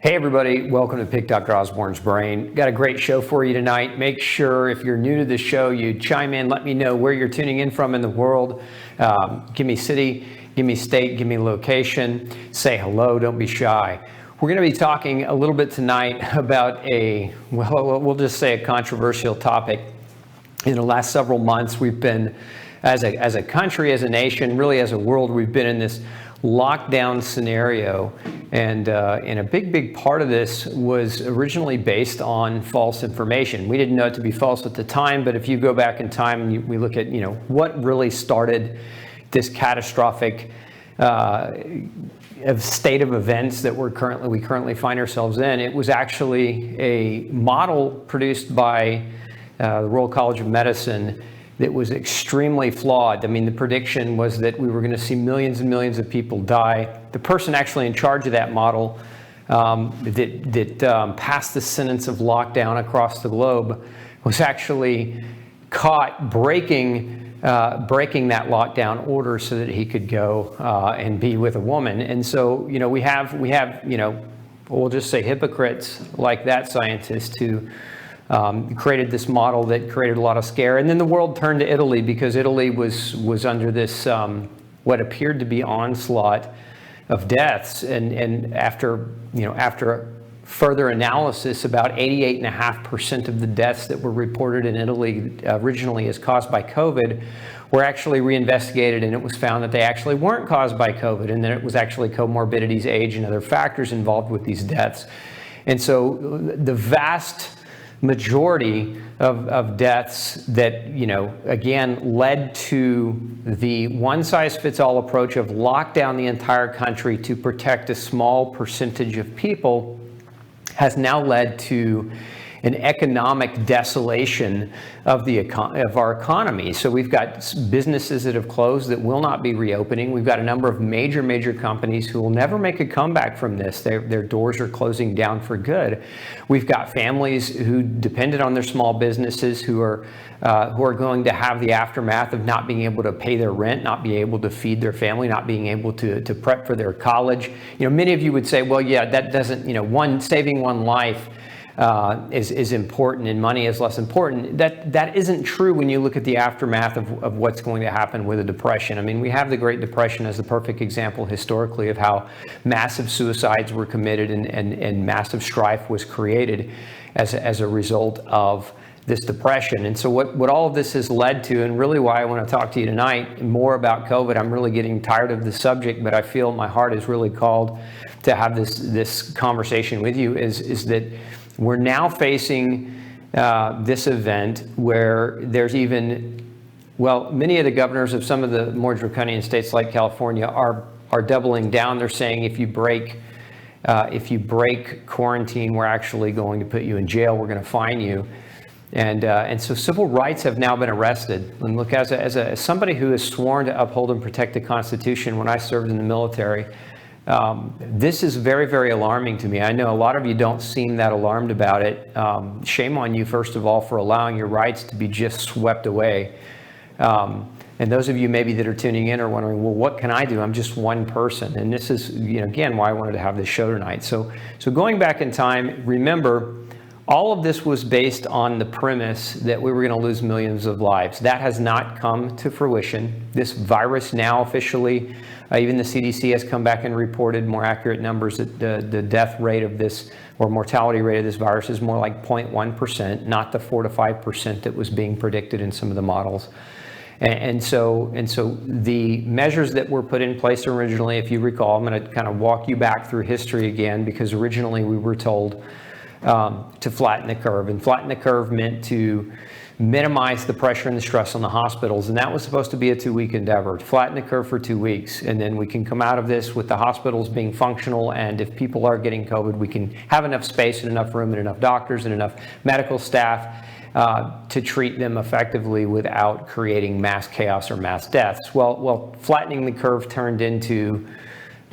Hey everybody, welcome to Pick Dr. Osborne's Brain. Got a great show for you tonight. Make sure if you're new to the show, you chime in, let me know where you're tuning in from in the world. Give me city, give me state, give me location. Say hello, don't be shy. We're going to be talking a little bit tonight about we'll just say a controversial topic. In the last several months, we've been, as a country, as a nation, really as a world, we've been in this lockdown scenario, and a big part of this was originally based on false information. We didn't know it to be false at the time, but if you go back in time and we look at what really started this catastrophic state of events that we currently find ourselves in, it was actually a model produced by the Royal College of Medicine that was extremely flawed. I mean, the prediction was that we were going to see millions and millions of people die. The person actually in charge of that model that passed the sentence of lockdown across the globe was actually caught breaking that lockdown order so that he could go and be with a woman. And so, we have we'll just say hypocrites like that scientist who created this model that created a lot of scare. And then the world turned to Italy because Italy was under this what appeared to be onslaught of deaths. And after further analysis, about 88.5% of the deaths that were reported in Italy originally as caused by COVID were actually reinvestigated, and it was found that they actually weren't caused by COVID, and that it was actually comorbidities, age, and other factors involved with these deaths. And so the vast majority of deaths that, again, led to the one-size-fits-all approach of lock down the entire country to protect a small percentage of people has now led to an economic desolation of our economy. So we've got businesses that have closed that will not be reopening. We've got a number of major companies who will never make a comeback from this. Their doors are closing down for good. We've got families who depended on their small businesses who are going to have the aftermath of not being able to pay their rent, not being able to feed their family, not being able to prep for their college. Many of you would say, well, yeah, that doesn't, saving one life is important and money is less important. That isn't true when you look at the aftermath of what's going to happen with a depression. I mean, we have the Great Depression as the perfect example historically of how massive suicides were committed and massive strife was created as a result of this depression. And so what all of this has led to, and really why I want to talk to you tonight more about COVID, I'm really getting tired of the subject, but I feel my heart is really called to have this conversation with you, is that we're now facing this event where there's many of the governors of some of the more draconian states like California are doubling down. They're saying if you break quarantine, we're actually going to put you in jail. We're going to fine you. And so civil rights have now been arrested. And look, as somebody who has sworn to uphold and protect the Constitution when I served in the military, this is very alarming to me. I know a lot of you don't seem that alarmed about it. Shame on you, first of all, for allowing your rights to be just swept away. And those of you maybe that are tuning in are wondering, well, what can I do? I'm just one person. And this is, again, why I wanted to have this show tonight. So going back in time, remember, all of this was based on the premise that we were going to lose millions of lives. That has not come to fruition. This virus now officially, even the CDC has come back and reported more accurate numbers that the death rate of this, or mortality rate of this virus, is more like 0.1%, not the 4 to 5% that was being predicted in some of the models. And so the measures that were put in place originally, if you recall, I'm going to kind of walk you back through history again, because originally we were told to flatten the curve. And flatten the curve meant to minimize the pressure and the stress on the hospitals. And that was supposed to be a 2-week endeavor, to flatten the curve for 2 weeks. And then we can come out of this with the hospitals being functional. And if people are getting COVID, we can have enough space and enough room and enough doctors and enough medical staff to treat them effectively without creating mass chaos or mass deaths. Well, flattening the curve turned into,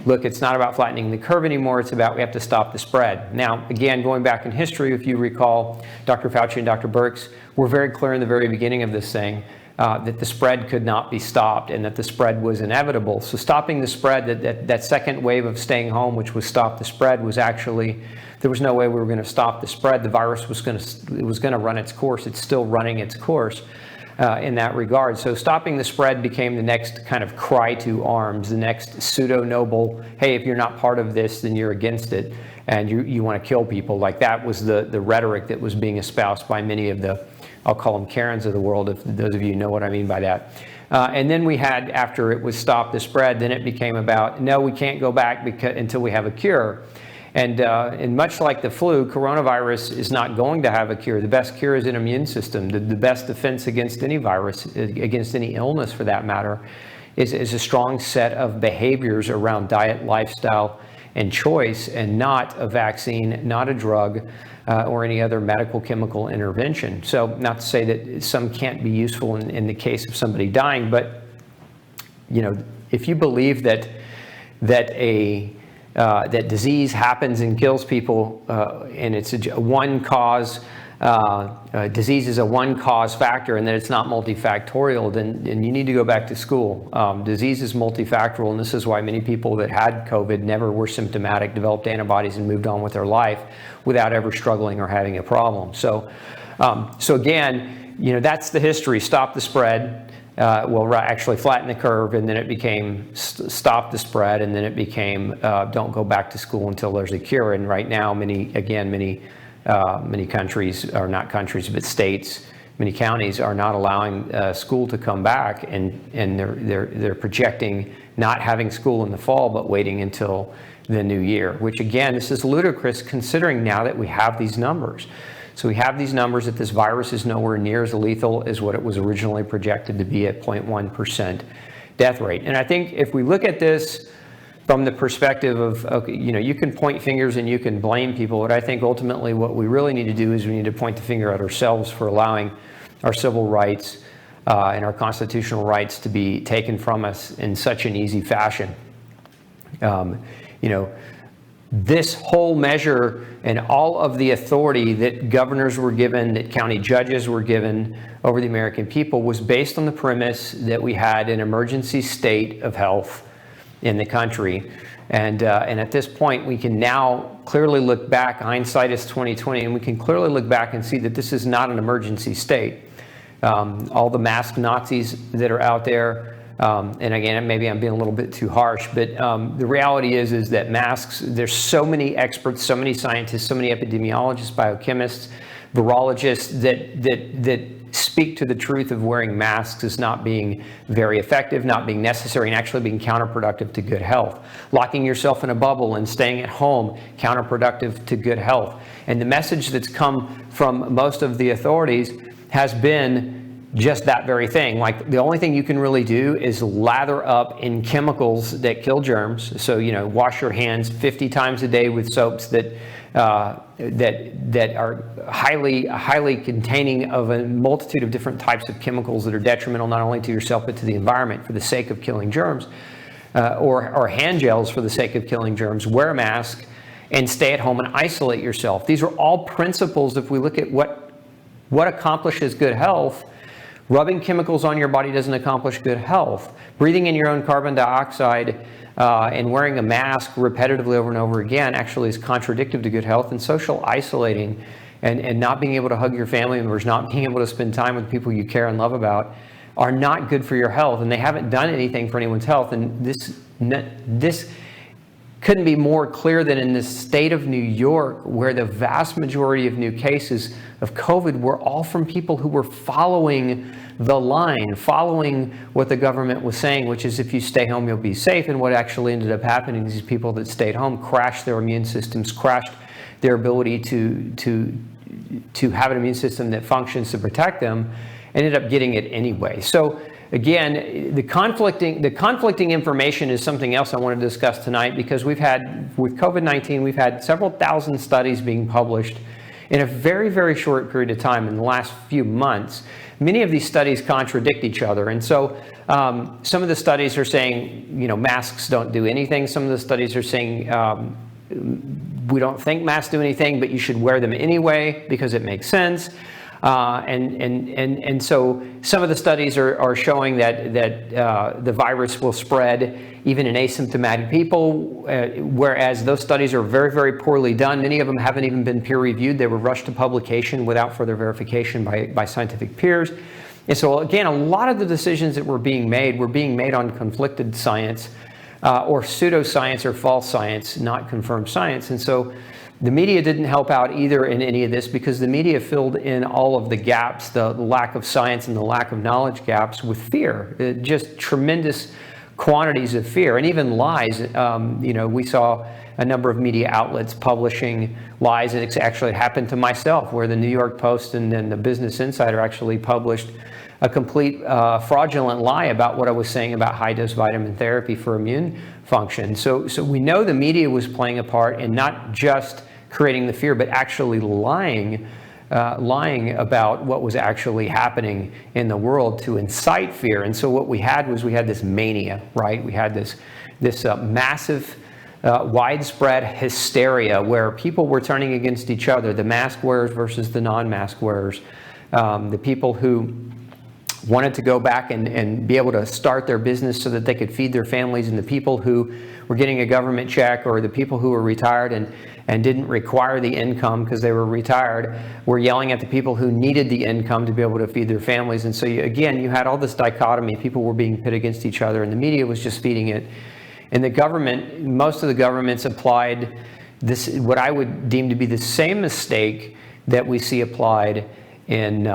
look, it's not about flattening the curve anymore. It's about we have to stop the spread. Now, again, going back in history, if you recall, Dr. Fauci and Dr. Birx were very clear in the very beginning of this thing. that the spread could not be stopped and that the spread was inevitable. So stopping the spread, that second wave of staying home, which was stop the spread, was actually, there was no way we were going to stop the spread. The virus was going to run its course. It's still running its course in that regard. So stopping the spread became the next kind of cry to arms, the next pseudo-noble, hey, if you're not part of this, then you're against it, and you want to kill people. Like that was the rhetoric that was being espoused by many of the, I'll call them Karens of the world, if those of you know what I mean by that. And then we had, after it was stop the spread, then it became about, no, we can't go back until we have a cure. And much like the flu, coronavirus is not going to have a cure. The best cure is an immune system. The best defense against any virus, against any illness for that matter, is a strong set of behaviors around diet, lifestyle, and choice, and not a vaccine, not a drug, or any other medical chemical intervention. So not to say that some can't be useful in the case of somebody dying, but if you believe that disease happens and kills people, and it's one cause, disease is a one cause factor, and that it's not multifactorial, then you need to go back to school. Disease is multifactorial, and this is why many people that had COVID never were symptomatic, developed antibodies, and moved on with their life without ever struggling or having a problem. So again, that's the history. Stop the spread. Actually flatten the curve, and then it became stop the spread, and then it became don't go back to school until there's a cure. And right now, many countries, or not countries, but states, many counties are not allowing school to come back, and they're projecting not having school in the fall, but waiting until the new year. Which again, this is ludicrous considering now that we have these numbers. So we have these numbers that this virus is nowhere near as lethal as what it was originally projected to be at 0.1% death rate. And I think if we look at this from the perspective of, okay, you can point fingers and you can blame people, but I think ultimately what we really need to do is we need to point the finger at ourselves for allowing our civil rights and our constitutional rights to be taken from us in such an easy fashion. This whole measure and all of the authority that governors were given, that county judges were given over the American people, was based on the premise that we had an emergency state of health in the country. And at this point, we can now clearly look back, hindsight is 2020, and we can clearly look back and see that this is not an emergency state. All the mask Nazis that are out there, and again, maybe I'm being a little bit too harsh, but the reality is that masks, there's so many experts, so many scientists, so many epidemiologists, biochemists, virologists that speak to the truth of wearing masks as not being very effective, not being necessary, and actually being counterproductive to good health. Locking yourself in a bubble and staying at home, counterproductive to good health. And the message that's come from most of the authorities has been just that very thing. Like, the only thing you can really do is lather up in chemicals that kill germs. So, wash your hands 50 times a day with soaps that are highly containing of a multitude of different types of chemicals that are detrimental not only to yourself but to the environment for the sake of killing germs, or hand gels for the sake of killing germs. Wear a mask and stay at home and isolate yourself. These are all principles. If we look at what accomplishes good health, rubbing chemicals on your body doesn't accomplish good health. Breathing in your own carbon dioxide and wearing a mask repetitively over and over again actually is contradictory to good health. And social isolating and not being able to hug your family members, not being able to spend time with people you care and love about, are not good for your health. And they haven't done anything for anyone's health. And this couldn't be more clear than in the state of New York, where the vast majority of new cases of COVID were all from people who were following the line, following what the government was saying, which is if you stay home, you'll be safe. And what actually ended up happening is these people that stayed home crashed their immune systems, crashed their ability to have an immune system that functions to protect them, ended up getting it anyway. So again, the conflicting information is something else I want to discuss tonight, because we've had, with COVID-19, we've had several thousand studies being published in a very, very short period of time in the last few months. Many of these studies contradict each other. And so some of the studies are saying, masks don't do anything. Some of the studies are saying, we don't think masks do anything, but you should wear them anyway because it makes sense. And so some of the studies are showing that the virus will spread even in asymptomatic people, whereas those studies are very, very poorly done. Many of them haven't even been peer-reviewed. They were rushed to publication without further verification by scientific peers. And so, again, a lot of the decisions that were being made on conflicted science or pseudoscience or false science, not confirmed science. And so the media didn't help out either in any of this, because the media filled in all of the gaps, the lack of science and the lack of knowledge gaps, with fear. Just tremendous quantities of fear, and even lies. We saw a number of media outlets publishing lies, and it's actually happened to myself, where the New York Post and then the Business Insider actually published a complete fraudulent lie about what I was saying about high-dose vitamin therapy for immune function. So we know the media was playing a part in not just creating the fear, but actually lying about what was actually happening in the world to incite fear. And so what we had this mania, right? We had this massive, widespread hysteria where people were turning against each other, the mask wearers versus the non-mask wearers, the people who wanted to go back and be able to start their business so that they could feed their families, and the people who were getting a government check, or the people who were retired and didn't require the income because they were retired, were yelling at the people who needed the income to be able to feed their families. And so you had all this dichotomy. People were being pit against each other, and the media was just feeding it. And the government, most of the governments applied this, what I would deem to be the same mistake that we see applied in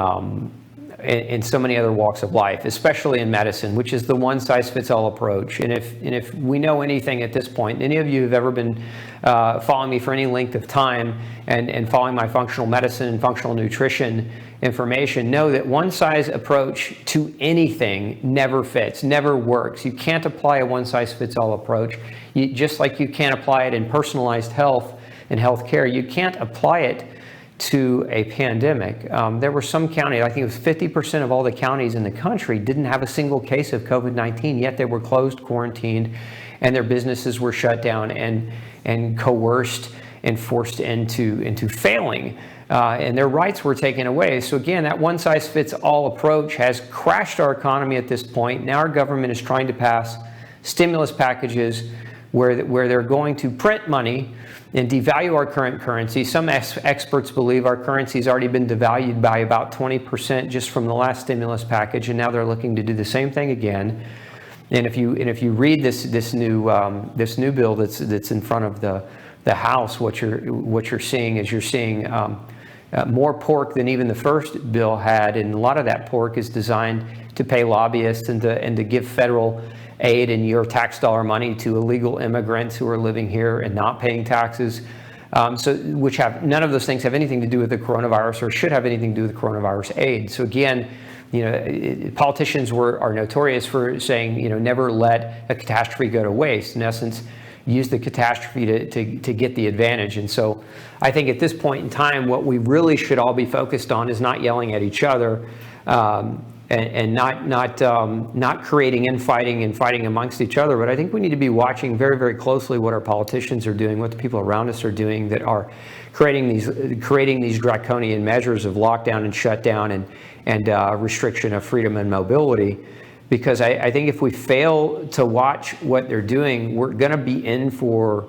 so many other walks of life, especially in medicine, which is the one-size-fits-all approach. And if we know anything at this point, any of you who've ever been following me for any length of time and following my functional medicine and functional nutrition information, know that one-size approach to anything never fits, never works. You can't apply a one-size-fits-all approach. Just like you can't apply it in personalized health and healthcare, you can't apply it to a pandemic. There were some counties, I think it was 50% of all the counties in the country didn't have a single case of COVID-19, yet they were closed, quarantined, and their businesses were shut down and coerced and forced into failing. And their rights were taken away. So again, that one-size-fits-all approach has crashed our economy at this point. Now our government is trying to pass stimulus packages where they're going to print money and devalue our current currency. Some experts believe our currency has already been devalued by about 20% just from the last stimulus package, and now they're looking to do the same thing again. And if you read this new bill that's in front of the House, what you're seeing is more pork than even the first bill had, and a lot of that pork is designed to pay lobbyists and to give federal aid and your tax dollar money to illegal immigrants who are living here and not paying taxes, which have none of those things have anything to do with the coronavirus or should have anything to do with coronavirus aid. So again, politicians are notorious for saying, never let a catastrophe go to waste. In essence, use the catastrophe to get the advantage. And so I think at this point in time, what we really should all be focused on is not yelling at each other, and not creating infighting and fighting amongst each other. But I think we need to be watching very, very closely what our politicians are doing, what the people around us are doing that are creating these draconian measures of lockdown and shutdown and restriction of freedom and mobility. Because I think if we fail to watch what they're doing, we're going to be in for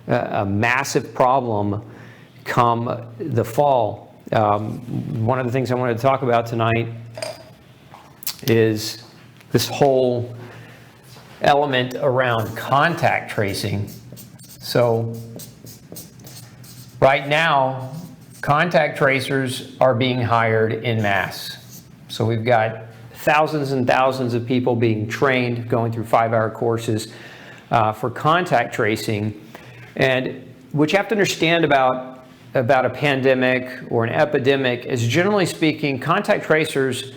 a massive problem come the fall. One of the things I wanted to talk about tonight is this whole element around contact tracing. So right now, contact tracers are being hired en masse. So we've got thousands and thousands of people being trained, going through 5-hour courses for contact tracing. And what you have to understand about a pandemic or an epidemic is, generally speaking, contact tracers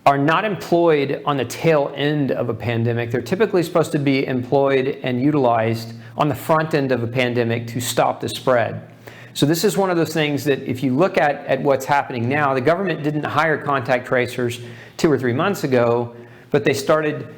are not employed on the tail end of a pandemic. They're typically supposed to be employed and utilized on the front end of a pandemic to stop the spread. So this is one of those things that if you look at what's happening now, the government didn't hire contact tracers 2 or 3 months ago, but they started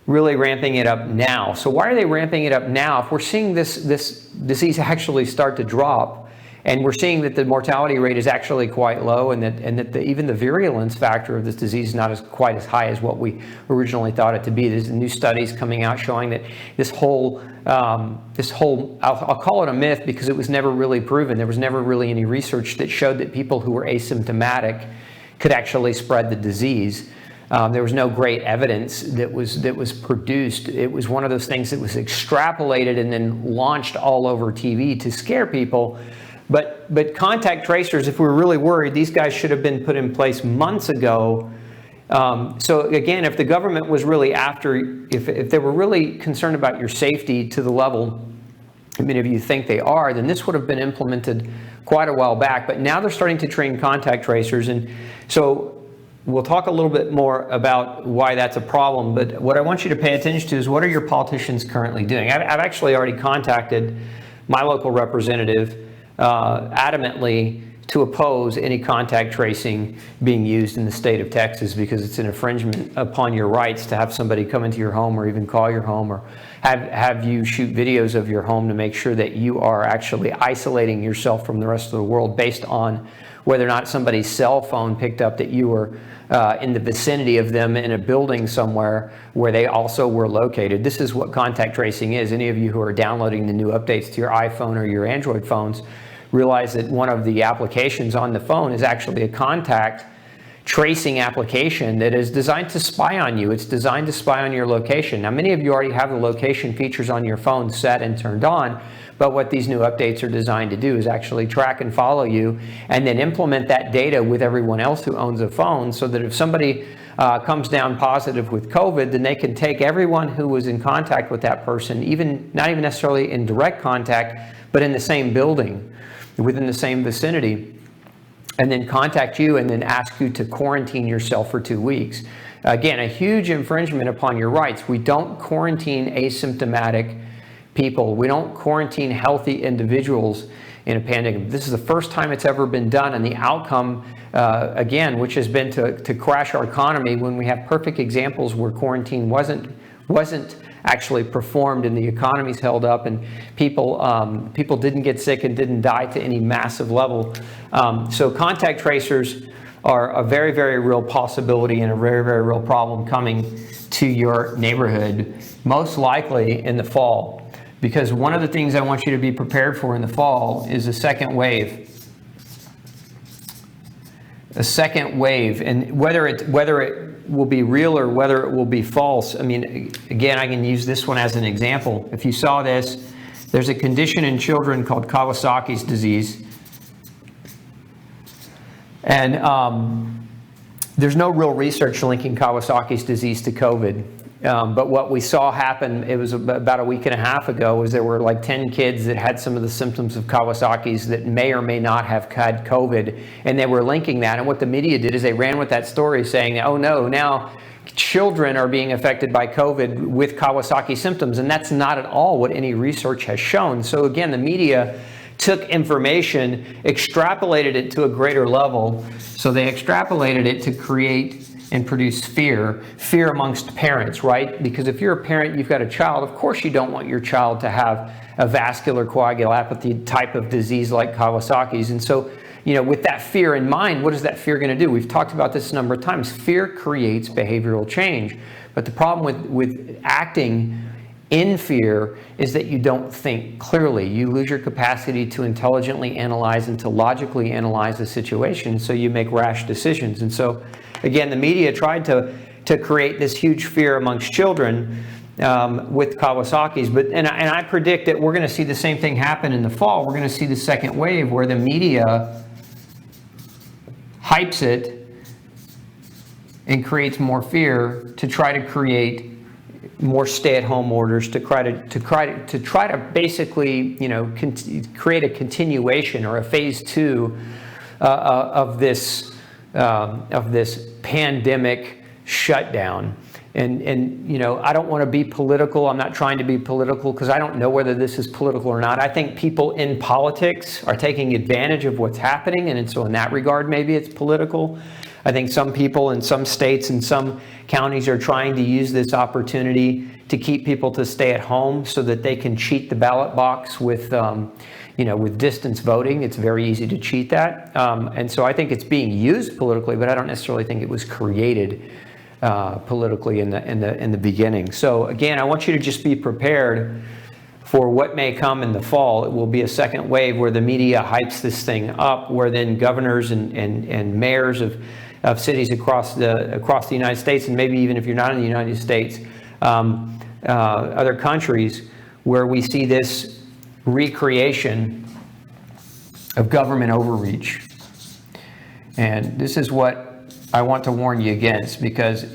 really ramping it up now. So why are they ramping it up now? If we're seeing this disease actually start to drop, And we're seeing that the mortality rate is actually quite low, and that even the virulence factor of this disease is not quite as high as what we originally thought it to be. There's new studies coming out showing that this whole I'll call it a myth because it was never really proven. There was never really any research that showed that people who were asymptomatic could actually spread the disease. There was no great evidence that was produced. It was one of those things that was extrapolated and then launched all over TV to scare people. But contact tracers, if we were really worried, these guys should have been put in place months ago. So again, if the government was really if they were really concerned about your safety to the level many of you think they are, then this would have been implemented quite a while back. But now they're starting to train contact tracers, and so we'll talk a little bit more about why that's a problem. But what I want you to pay attention to is, what are your politicians currently doing? I've actually already contacted my local representative adamantly to oppose any contact tracing being used in the state of Texas, because it's an infringement upon your rights to have somebody come into your home or even call your home or have you shoot videos of your home to make sure that you are actually isolating yourself from the rest of the world based on whether or not somebody's cell phone picked up that you were in the vicinity of them in a building somewhere where they also were located. This is what contact tracing is. Any of you who are downloading the new updates to your iPhone or your Android phones realize that one of the applications on the phone is actually a contact tracing application that is designed to spy on you. It's designed to spy on your location. Now, many of you already have the location features on your phone set and turned on, but what these new updates are designed to do is actually track and follow you and then implement that data with everyone else who owns a phone, so that if somebody comes down positive with COVID, then they can take everyone who was in contact with that person, not even necessarily in direct contact, but in the same building, within the same vicinity, and then contact you and then ask you to quarantine yourself for 2 weeks. Again, a huge infringement upon your rights. We don't quarantine asymptomatic people. We don't quarantine healthy individuals in a pandemic. This is the first time it's ever been done, and the outcome, again, which has been to crash our economy, when we have perfect examples where quarantine wasn't actually performed and the economy's held up and people didn't get sick and didn't die to any massive level. So contact tracers are a very, very real possibility and a very, very real problem coming to your neighborhood, most likely in the fall. Because one of the things I want you to be prepared for in the fall is a second wave. A second wave, and whether it will be real or whether it will be false. I mean, again, I can use this one as an example. If you saw this, there's a condition in children called Kawasaki's disease. And there's no real research linking Kawasaki's disease to COVID. But what we saw happen, it was about a week and a half ago, was there were like 10 kids that had some of the symptoms of Kawasaki's that may or may not have had COVID, and they were linking that. And what the media did is they ran with that story saying, oh no, now children are being affected by COVID with Kawasaki symptoms, and that's not at all what any research has shown. So again, the media took information, extrapolated it to a greater level. So they extrapolated it to create and produce fear amongst parents, right? Because if you're a parent, you've got a child, of course you don't want your child to have a vascular coagulopathy type of disease like Kawasaki's. And so, with that fear in mind, what is that fear going to do? We've talked about this a number of times. Fear creates behavioral change. But the problem with acting in fear is that you don't think clearly. You lose your capacity to intelligently analyze and to logically analyze the situation, so you make rash decisions. And so, again, the media tried to create this huge fear amongst children with Kawasaki's, and I predict that we're going to see the same thing happen in the fall. We're going to see the second wave where the media hypes it and creates more fear to try to create more stay-at-home orders, to try to basically create a continuation or a phase 2 of this pandemic shutdown. And I don't want to be political. I'm not trying to be political because I don't know whether this is political or not. I think people in politics are taking advantage of what's happening, and so in that regard, maybe it's political. I think some people in some states and some counties are trying to use this opportunity to keep people to stay at home so that they can cheat the ballot box with, with distance voting. It's very easy to cheat that. And so I think it's being used politically, but I don't necessarily think it was created politically in the beginning. So again, I want you to just be prepared for what may come in the fall. It will be a second wave where the media hypes this thing up, where then governors and mayors of cities across the United States, and maybe even if you're not in the United States, other countries, where we see this recreation of government overreach. And this is what I want to warn you against, because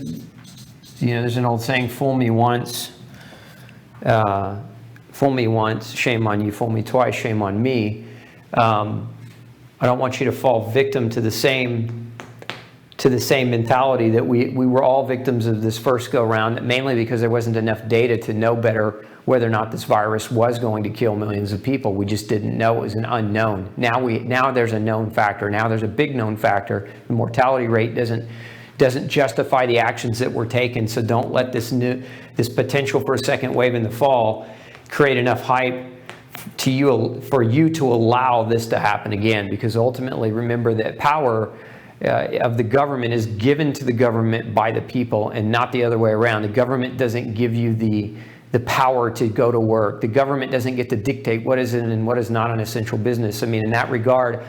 there's an old saying, fool me once, shame on you. Fool me twice, shame on me. I don't want you to fall victim to the same mentality that we were all victims of this first go round, mainly because there wasn't enough data to know better whether or not this virus was going to kill millions of people. We just didn't know. It was an unknown. Now there's a known factor. Now there's a big known factor. The mortality rate doesn't justify the actions that were taken. So don't let this potential for a second wave in the fall create enough hype for you to allow this to happen again. Because ultimately, remember that power of the government is given to the government by the people, and not the other way around. The government doesn't give you the power to go to work. The government doesn't get to dictate what is and what is not an essential business. I mean, in that regard,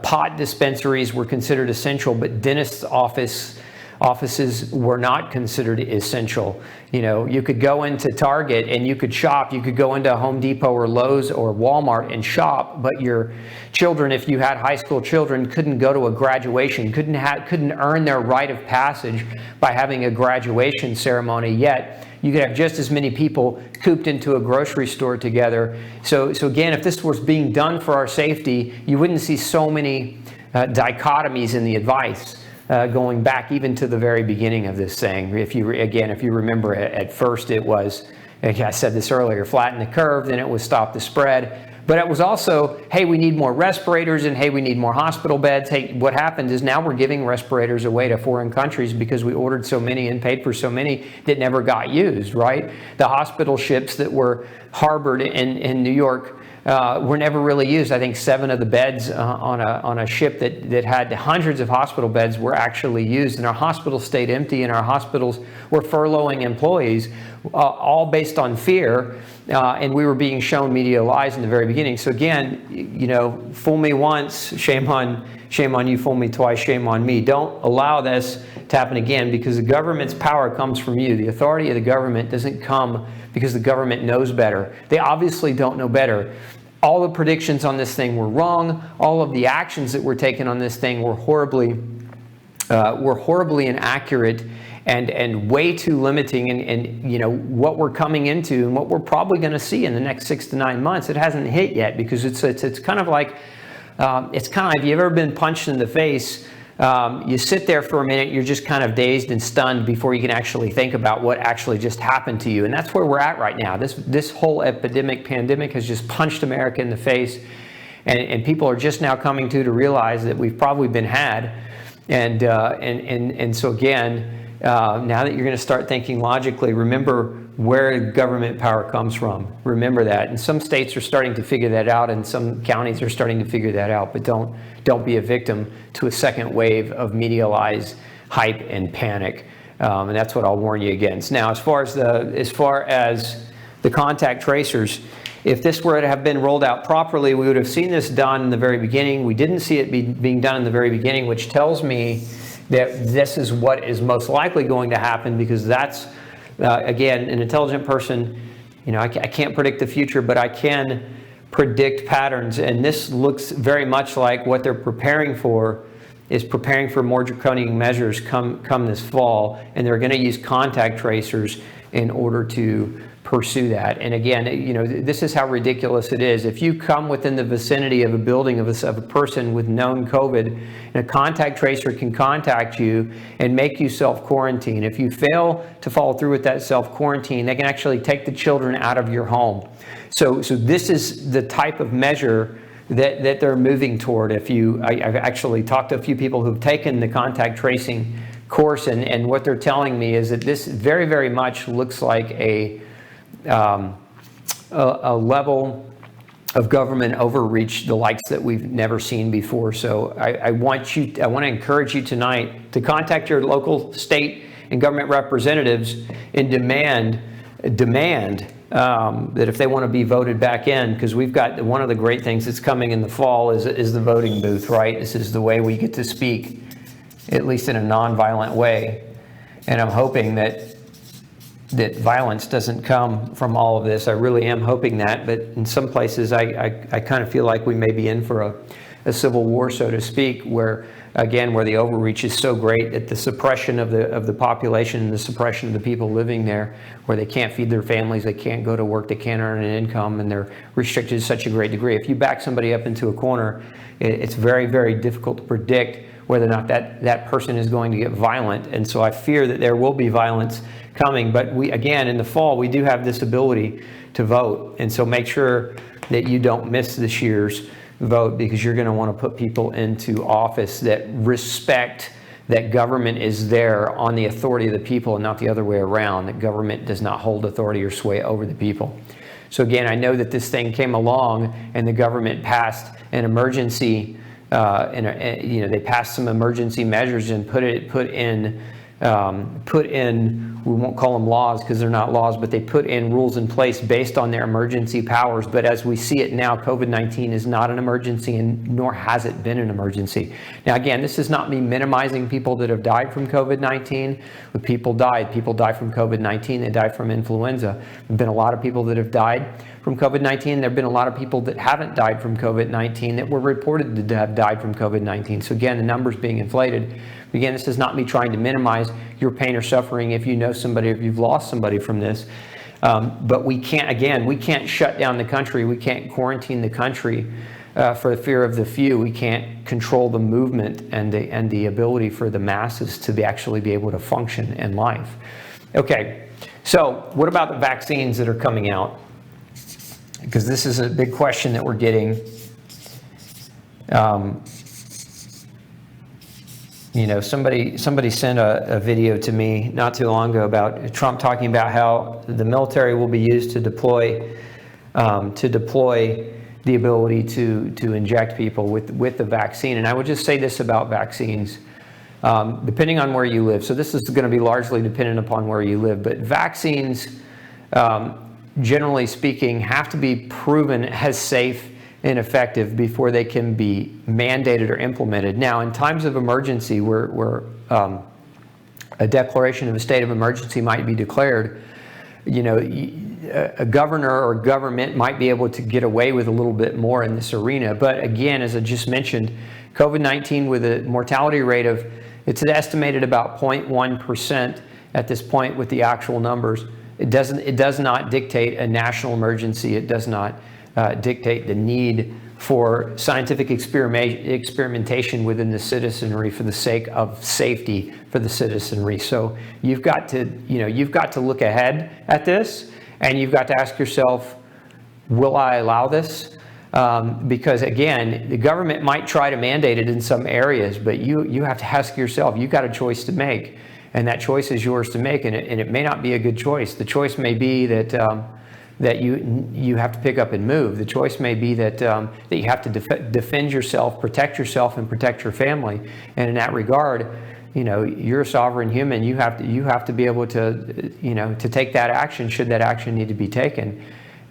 pot dispensaries were considered essential, but dentists' offices were not considered essential. You could go into Target and you could shop. You could go into Home Depot or Lowe's or Walmart and shop, but your children, if you had high school children, couldn't go to a graduation, couldn't earn their rite of passage by having a graduation ceremony. Yet you could have just as many people cooped into a grocery store together. So again, if this was being done for our safety, you wouldn't see so many dichotomies in the advice. Going back even to the very beginning of this thing. If you remember, at first it was, like I said this earlier, flatten the curve, then it was stop the spread. But it was also, hey, we need more respirators, and hey, we need more hospital beds. Hey, what happened is now we're giving respirators away to foreign countries because we ordered so many and paid for so many that never got used, right? The hospital ships that were harbored in New York were never really used. I think 7 of the beds on a ship that had hundreds of hospital beds were actually used, and our hospitals stayed empty, and our hospitals were furloughing employees, all based on fear, and we were being shown media lies in the very beginning. So again, fool me once, shame on you. Fool me twice, shame on me. Don't allow this to happen again, because the government's power comes from you. The authority of the government doesn't come because the government knows better. They obviously don't know better. All the predictions on this thing were wrong. All of the actions that were taken on this thing were horribly inaccurate and way too limiting. And what we're coming into and what we're probably going to see in the next 6 to 9 months, it hasn't hit yet, because it's kind of like if you've ever been punched in the face. You sit there for a minute, you're just kind of dazed and stunned before you can actually think about what actually just happened to you. And that's where we're at right now. This whole pandemic has just punched America in the face, and people are just now coming to realize that we've probably been had. And so again, now that you're going to start thinking logically, remember where government power comes from. Remember that. And some states are starting to figure that out, and some counties are starting to figure that out. But don't be a victim to a second wave of media lies, hype, and panic. And that's what I'll warn you against. Now, as far as the contact tracers, if this were to have been rolled out properly, we would have seen this done in the very beginning. We didn't see it being done in the very beginning, which tells me that this is what is most likely going to happen, because that's, again, an intelligent person, I can't predict the future, but I can predict patterns. And this looks very much like what they're preparing for more draconian measures come this fall. And they're going to use contact tracers in order to pursue that. And again, this is how ridiculous it is. If you come within the vicinity of a building of a person with known COVID, and a contact tracer can contact you and make you self-quarantine. If you fail to follow through with that self-quarantine, they can actually take the children out of your home. So this is the type of measure that they're moving toward. I've actually talked to a few people who've taken the contact tracing course, and what they're telling me is that this very, very much looks like a level of government overreach, the likes that we've never seen before. So I want to encourage you tonight to contact your local, state, and government representatives and demand that if they want to be voted back in, because we've got one of the great things that's coming in the fall is the voting booth, right? This is the way we get to speak, at least in a non-violent way. And I'm hoping that violence doesn't come from all of this. I really am hoping that, but in some places I kind of feel like we may be in for a civil war, so to speak, where the overreach is so great that the suppression of the population and the suppression of the people living there, where they can't feed their families, they can't go to work, they can't earn an income, and they're restricted to such a great degree. If you back somebody up into a corner, it's very, very difficult to predict whether or not that person is going to get violent. And so I fear that there will be violence coming. But in the fall, we do have this ability to vote. And so make sure that you don't miss this year's vote, because you're going to want to put people into office that respect that government is there on the authority of the people and not the other way around, that government does not hold authority or sway over the people. So again, I know that this thing came along and the government passed an emergency they passed some emergency measures and put in, we won't call them laws because they're not laws, but they put in rules in place based on their emergency powers. But as we see it now, COVID-19 is not an emergency, and nor has it been an emergency. Now, again, this is not me minimizing people that have died from COVID-19, but people died. People die from COVID-19. They die from influenza. There have been a lot of people that have died from COVID-19. There have been a lot of people that haven't died from COVID-19 that were reported to have died from COVID-19. So again, the numbers being inflated. Again, this is not me trying to minimize your pain or suffering if you know somebody, if you've lost somebody from this. But we can't shut down the country. We can't quarantine the country for the fear of the few. We can't control the movement and the ability for the masses to actually be able to function in life. Okay, so what about the vaccines that are coming out? Because this is a big question that we're getting. Somebody sent a video to me not too long ago about Trump talking about how the military will be used to deploy the ability to inject people with the vaccine. And I would just say this about vaccines, depending on where you live. So this is going to be largely dependent upon where you live. But vaccines, generally speaking, have to be proven as safe and effective before they can be mandated or implemented. Now, in times of emergency, where a declaration of a state of emergency might be declared, a governor or government might be able to get away with a little bit more in this arena. But again, as I just mentioned, COVID-19 with a mortality rate of, it's estimated about 0.1% at this point with the actual numbers. It does not dictate a national emergency. It does not dictate the need for scientific experimentation within the citizenry for the sake of safety for the citizenry. So you've got to look ahead at this, and you've got to ask yourself, will I allow this? Because again, the government might try to mandate it in some areas, but you have to ask yourself, you've got a choice to make, and that choice is yours to make, and it may not be a good choice. The choice may be that you have to pick up and move. The choice may be that you have to defend yourself, protect yourself, and protect your family. And in that regard, you're a sovereign human. You have to be able to to take that action should that action need to be taken.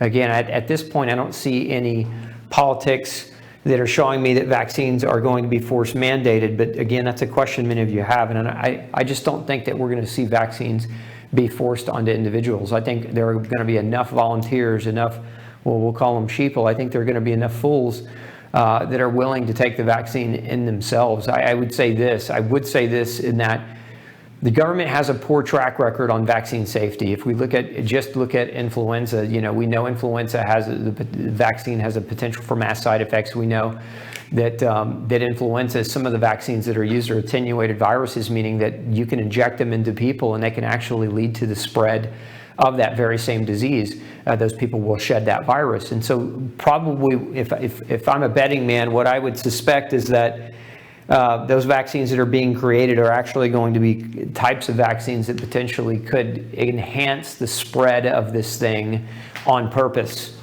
Again, at this point, I don't see any politics that are showing me that vaccines are going to be force mandated. But again, that's a question many of you have, and I just don't think that we're going to see vaccines be forced onto individuals. I think there are going to be enough volunteers, enough, we'll call them sheeple. I think there are going to be enough fools that are willing to take the vaccine in themselves. I would say this in that the government has a poor track record on vaccine safety. If we look at influenza, we know influenza the vaccine has a potential for mass side effects. We know that influenza, some of the vaccines that are used are attenuated viruses, meaning that you can inject them into people and they can actually lead to the spread of that very same disease, those people will shed that virus. And so probably, if I'm a betting man, what I would suspect is that those vaccines that are being created are actually going to be types of vaccines that potentially could enhance the spread of this thing on purpose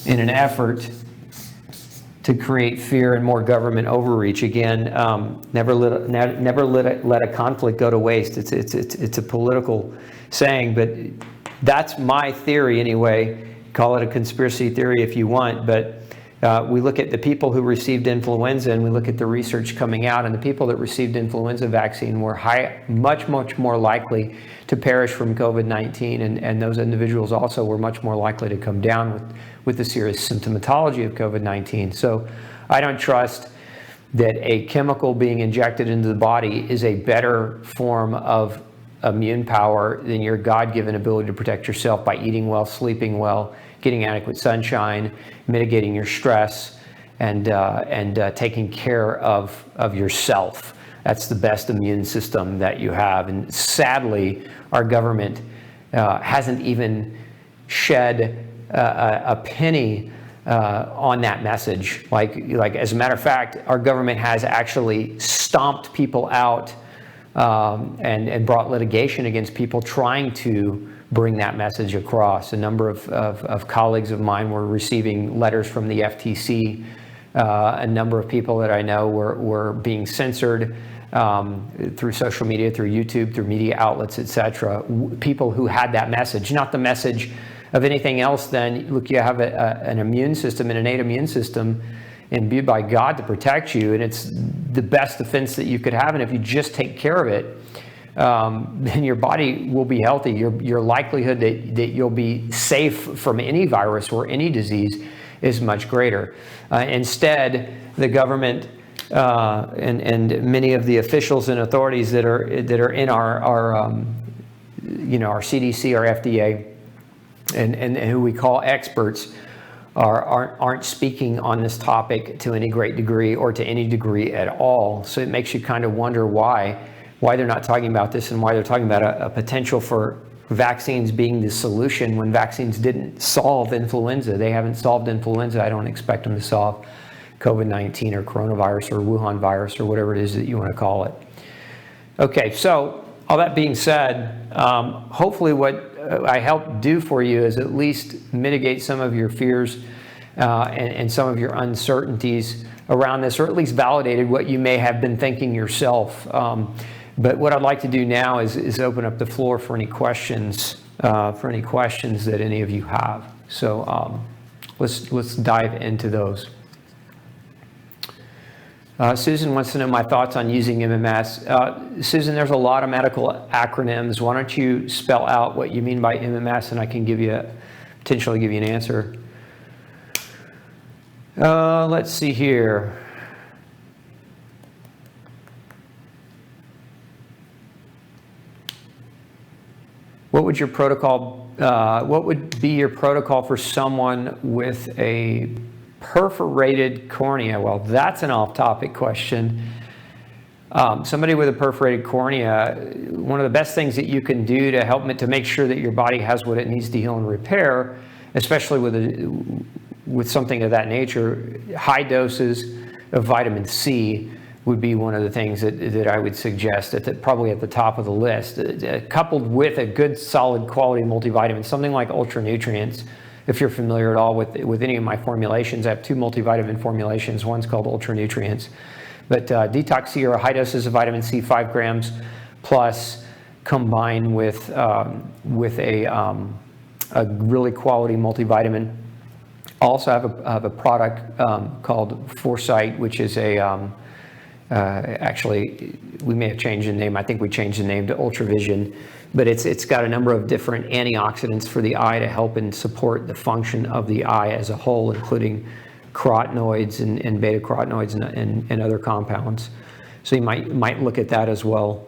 in an effort to create fear and more government overreach. Again, never let a conflict go to waste. It's a political saying, but that's my theory anyway. Call it a conspiracy theory if you want, but we look at the people who received influenza, and we look at the research coming out, and the people that received influenza vaccine were much more likely to perish from COVID-19, and those individuals also were much more likely to come down with the serious symptomatology of COVID-19. So I don't trust that a chemical being injected into the body is a better form of immune power than your God-given ability to protect yourself by eating well, sleeping well, getting adequate sunshine, mitigating your stress, and taking care of yourself. That's the best immune system that you have. And sadly, our government hasn't even shed a penny on that message. Like as a matter of fact, our government has actually stomped people out and brought litigation against people trying to bring that message across. A number of colleagues of mine were receiving letters from the FTC. A number of people that I know were being censored through social media, through YouTube, through media outlets, etc. People who had that message, not the message of anything else. Then look, you have an immune system, an innate immune system imbued by God to protect you, and it's the best defense that you could have. And if you just take care of it, then your body will be healthy. Your likelihood that you'll be safe from any virus or any disease is much greater. Instead, the government and many of the officials and authorities that are in our CDC, our FDA, and who we call experts, aren't speaking on this topic to any great degree or to any degree at all. So it makes you kind of wonder why they're not talking about this, and why they're talking about a potential for vaccines being the solution when vaccines didn't solve influenza. They haven't solved influenza. I don't expect them to solve COVID-19 or coronavirus or Wuhan virus or whatever it is that you want to call it. Okay, so all that being said, hopefully what I helped do for you is at least mitigate some of your fears and some of your uncertainties around this, or at least validated what you may have been thinking yourself. But what I'd like to do now is open up the floor for any questions that any of you have. So let's dive into those. Susan wants to know my thoughts on using MMS. Susan, there's a lot of medical acronyms. Why don't you spell out what you mean by MMS, and I can potentially give you an answer. Let's see here. What would your protocol? What would be your protocol for someone with a perforated cornea? Well, that's an off-topic question. Somebody with a perforated cornea, one of the best things that you can do to help to make sure that your body has what it needs to heal and repair, especially with something of that nature, high doses of vitamin C would be one of the things that I would suggest probably at the top of the list, coupled with a good solid quality multivitamin, something like Ultra Nutrients. If you're familiar at all with any of my formulations, I have 2 multivitamin formulations. One's called Ultra Nutrients. But Detox C, or high doses of vitamin C, 5 grams plus, combined with a really quality multivitamin. Also have a product called Foresight, which is actually, we may have changed the name. I think we changed the name to Ultravision, but it's got a number of different antioxidants for the eye to help and support the function of the eye as a whole, including carotenoids and beta carotenoids and other compounds. So you might look at that as well.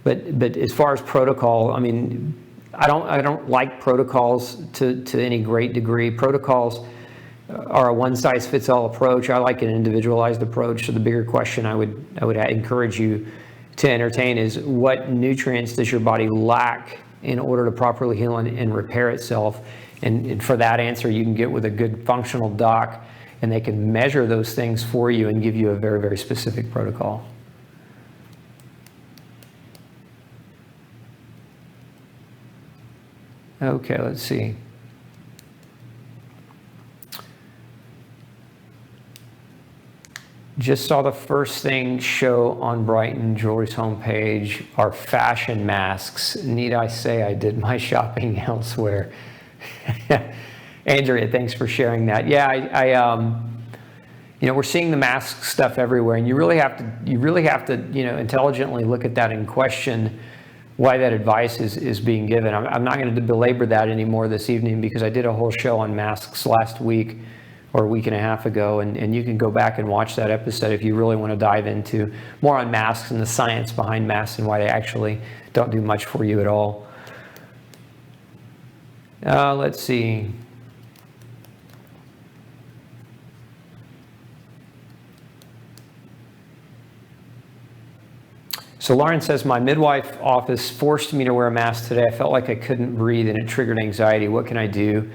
But as far as protocol, I mean, I don't like protocols to any great degree. Protocols are a one-size-fits-all approach. I like an individualized approach. So the bigger question I would encourage you to entertain is, what nutrients does your body lack in order to properly heal and repair itself? And for that answer, you can get with a good functional doc, and they can measure those things for you and give you a very, very specific protocol. Okay, let's see. Just saw the first thing show on Brighton Jewelry's homepage are fashion masks. Need I say I did my shopping elsewhere? Andrea, thanks for sharing that. Yeah, we're seeing the mask stuff everywhere, and you really have to, intelligently look at that and question why that advice is being given. I'm not going to belabor that anymore this evening because I did a whole show on masks last week or a week and a half ago, and you can go back and watch that episode if you really want to dive into more on masks and the science behind masks and why they actually don't do much for you at all. Let's see. So Lauren says, my midwife office forced me to wear a mask today. I felt like I couldn't breathe and it triggered anxiety. What can I do?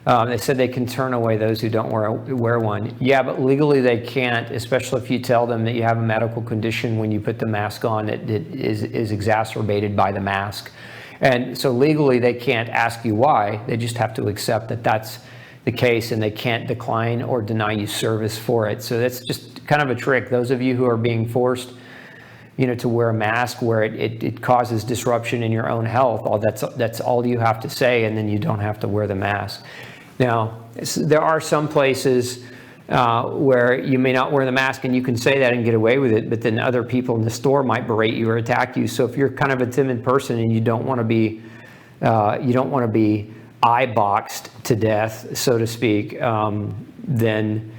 They said they can turn away those who don't wear one. Yeah, but legally they can't, especially if you tell them that you have a medical condition when you put the mask on that is exacerbated by the mask. And so legally they can't ask you why. They just have to accept that that's the case, and they can't decline or deny you service for it. So that's just kind of a trick. Those of you who are being forced to wear a mask where it causes disruption in your own health, that's all you have to say, and then you don't have to wear the mask. Now, there are some places where you may not wear the mask and you can say that and get away with it, but then other people in the store might berate you or attack you. So if you're kind of a timid person and you don't want to be eye boxed to death, so to speak, then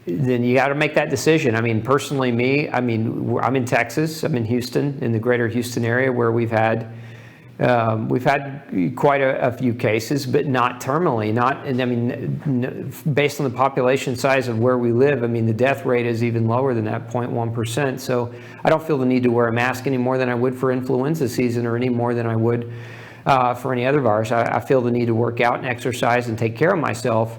you got to make that decision. I mean, personally, I'm in Texas. I'm in Houston, in the greater Houston area, where we've had quite a few cases, but not terminally. Based on the population size of where we live, the death rate is even lower than that, 0.1%. So I don't feel the need to wear a mask any more than I would for influenza season or any more than I would for any other virus. I feel the need to work out and exercise and take care of myself.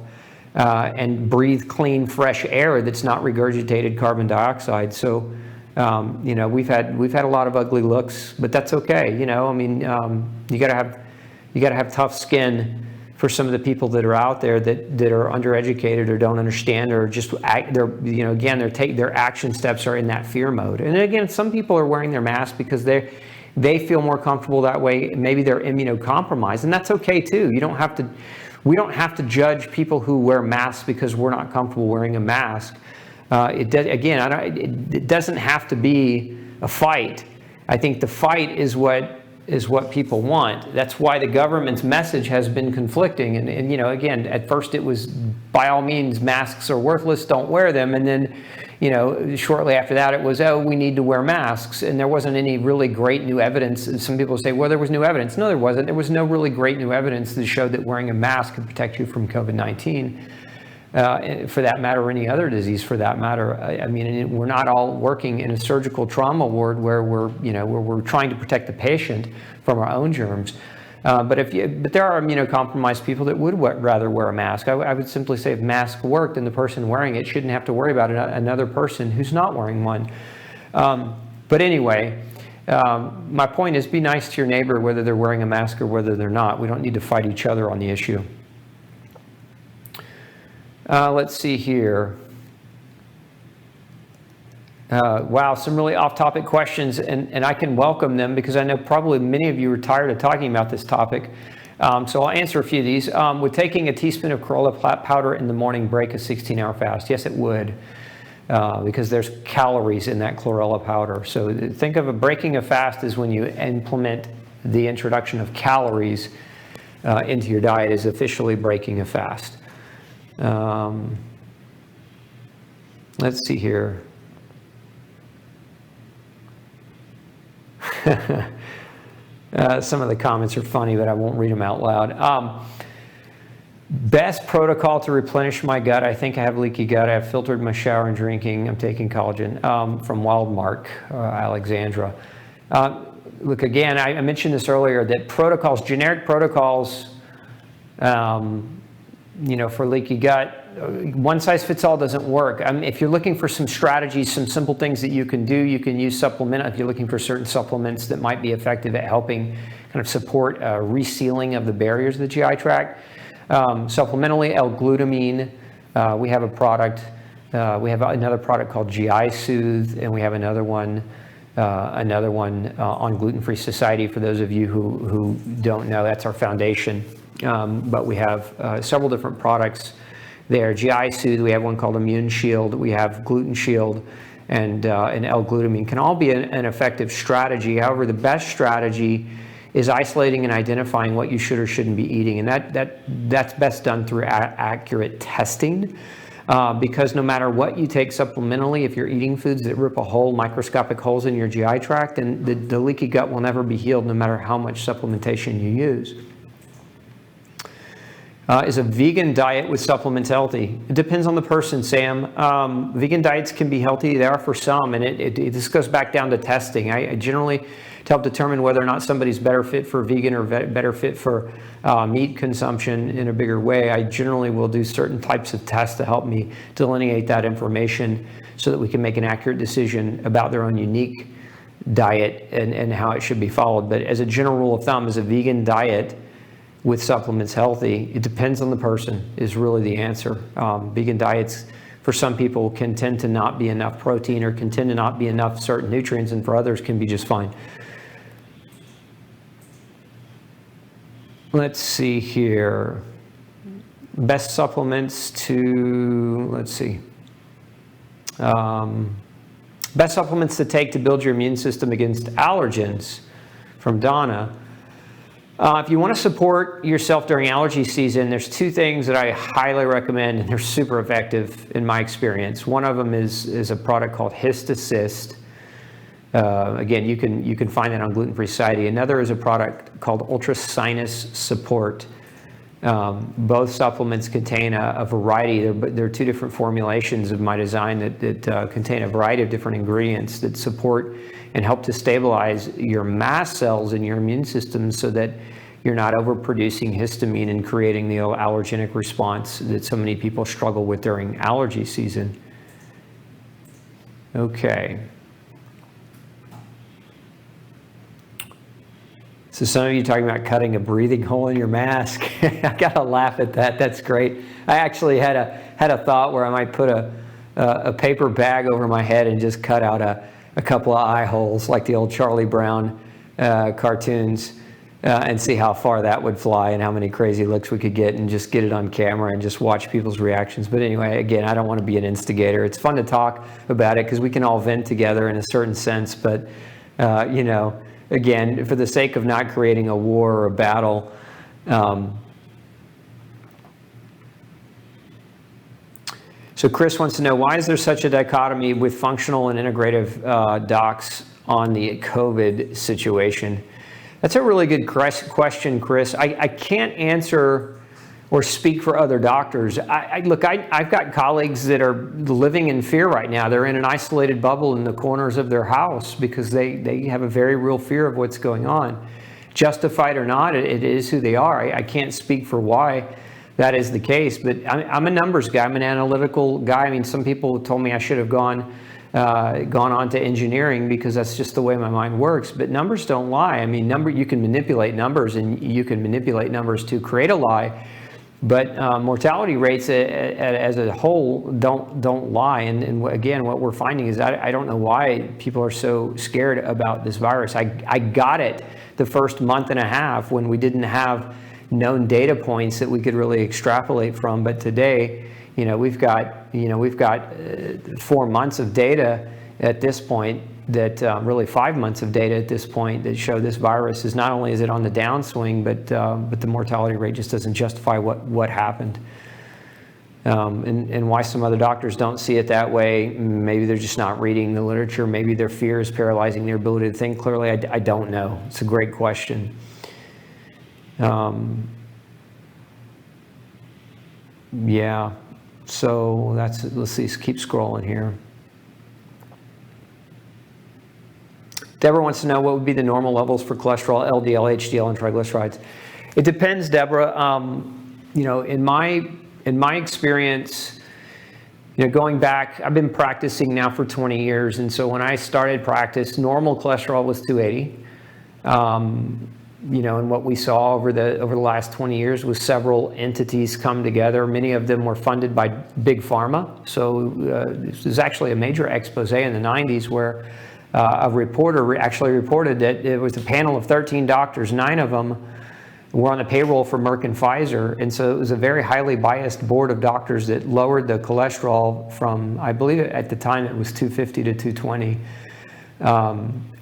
And breathe clean, fresh air that's not regurgitated carbon dioxide. So, we've had a lot of ugly looks, but that's okay. You gotta have tough skin for some of the people that are out there that are undereducated or don't understand, or just their action steps are in that fear mode. And again, some people are wearing their mask because they feel more comfortable that way. Maybe they're immunocompromised, and that's okay too. We don't have to judge people who wear masks because we're not comfortable wearing a mask. It doesn't have to be a fight. I think the fight is what people want. That's why the government's message has been conflicting. And again, at first it was, by all means, masks are worthless, don't wear them. And then, shortly after that, it was, we need to wear masks. And there wasn't any really great new evidence. Some people say, well, there was new evidence. No, there wasn't. There was no really great new evidence that showed that wearing a mask could protect you from COVID-19, for that matter, or any other disease for that matter. We're not all working in a surgical trauma ward where we're trying to protect the patient from our own germs. But there are immunocompromised people that would rather wear a mask. I would simply say if mask worked and the person wearing it shouldn't have to worry about another person who's not wearing one. But anyway, my point is, be nice to your neighbor whether they're wearing a mask or whether they're not. We don't need to fight each other on the issue. Let's see here. Wow, some really off-topic questions, and I can welcome them because I know probably many of you are tired of talking about this topic. So I'll answer a few of these. Would taking a teaspoon of chlorella powder in the morning break a 16-hour fast? Yes, it would, because there's calories in that chlorella powder. So think of breaking a fast as when you implement the introduction of calories into your diet as officially breaking a fast. Let's see here. Some of the comments are funny, but I won't read them out loud. Best protocol to replenish my gut. I think I have leaky gut. I have filtered my shower and drinking. I'm taking collagen. From Wildmark, Alexandra. look, again, I mentioned this earlier, that protocols, generic protocols, for leaky gut, one size fits all doesn't work. If you're looking for some strategies, some simple things that you can do, you can use supplement. If you're looking for certain supplements that might be effective at helping kind of support resealing of the barriers of the GI tract. Supplementally, L-glutamine, we have a product. We have another product called GI Soothe, and we have another one on Gluten-Free Society. For those of you who don't know, that's our foundation. But we have several different products there. GI Soothe, we have one called Immune Shield, we have Gluten Shield, and L-glutamine can all be an effective strategy. However, the best strategy is isolating and identifying what you should or shouldn't be eating, and that's best done through accurate testing. Because no matter what you take supplementally, if you're eating foods that rip microscopic holes in your GI tract, then the leaky gut will never be healed no matter how much supplementation you use. Is a vegan diet with supplements healthy? It depends on the person, Sam. Vegan diets can be healthy. They are for some, and this goes back down to testing. I generally, to help determine whether or not somebody's better fit for vegan or better fit for meat consumption in a bigger way, I generally will do certain types of tests to help me delineate that information so that we can make an accurate decision about their own unique diet and how it should be followed. But as a general rule of thumb, is a vegan diet with supplements healthy? It depends on the person is really the answer. Vegan diets for some people can tend to not be enough protein or can tend to not be enough certain nutrients, and for others can be just fine. Let's see here. Best supplements to, let's see. Best supplements to take to build your immune system against allergens, from Donna. If you want to support yourself during allergy season, there's two things that I highly recommend, and they're super effective in my experience. One of them is a product called Hist Assist. Again, you can find that on Gluten-Free Society. Another is a product called Ultra Sinus Support. Both supplements contain a variety. There are two different formulations of my design that contain a variety of different ingredients that support and help to stabilize your mast cells in your immune system so that you're not overproducing histamine and creating the allergenic response that so many people struggle with during allergy season. Okay. So some of you talking about cutting a breathing hole in your mask. I gotta laugh at that. That's great. I actually had a thought where I might put a paper bag over my head and just cut out a couple of eye holes like the old Charlie Brown cartoons and see how far that would fly and how many crazy looks we could get, and just get it on camera and just watch people's reactions. But anyway, again, I don't want to be an instigator. It's fun to talk about it because we can all vent together in a certain sense, but again, for the sake of not creating a war or a battle, so Chris wants to know, why is there such a dichotomy with functional and integrative docs on the COVID situation? That's a really good question, Chris. I can't answer or speak for other doctors. Look, I've got colleagues that are living in fear right now. They're in an isolated bubble in the corners of their house because they have a very real fear of what's going on. Justified or not, it is who they are. I can't speak for why that is the case, but I'm a numbers guy. I'm an analytical guy. I mean, some people told me I should have gone on to engineering because that's just the way my mind works. But numbers don't lie. I mean, you can manipulate numbers, and you can manipulate numbers to create a lie. But mortality rates as a whole don't lie. And again, what we're finding is I don't know why people are so scared about this virus. I got it the first month and a half when we didn't have known data points that we could really extrapolate from. But today, we've got 4 months of data at this point, that really 5 months of data at this point, that show this virus is not only is it on the downswing, but the mortality rate just doesn't justify what happened. And why some other doctors don't see it that way, maybe they're just not reading the literature, maybe their fear is paralyzing their ability to think clearly. I don't know. It's a great question. Yeah, so let's see, keep scrolling here. Deborah wants to know what would be the normal levels for cholesterol, LDL, HDL, and triglycerides. It depends, Deborah. You know, in my experience, you know, going back, I've been practicing now for 20 years, and so when I started practice, normal cholesterol was 280. You know, and what we saw over the last 20 years was several entities come together. Many of them were funded by big pharma. So this was actually a major expose in the 90s where a reporter actually reported that it was a panel of 13 doctors. 9 of them were on the payroll for Merck and Pfizer. And so it was a very highly biased board of doctors that lowered the cholesterol from, I believe at the time it was 250 to 220.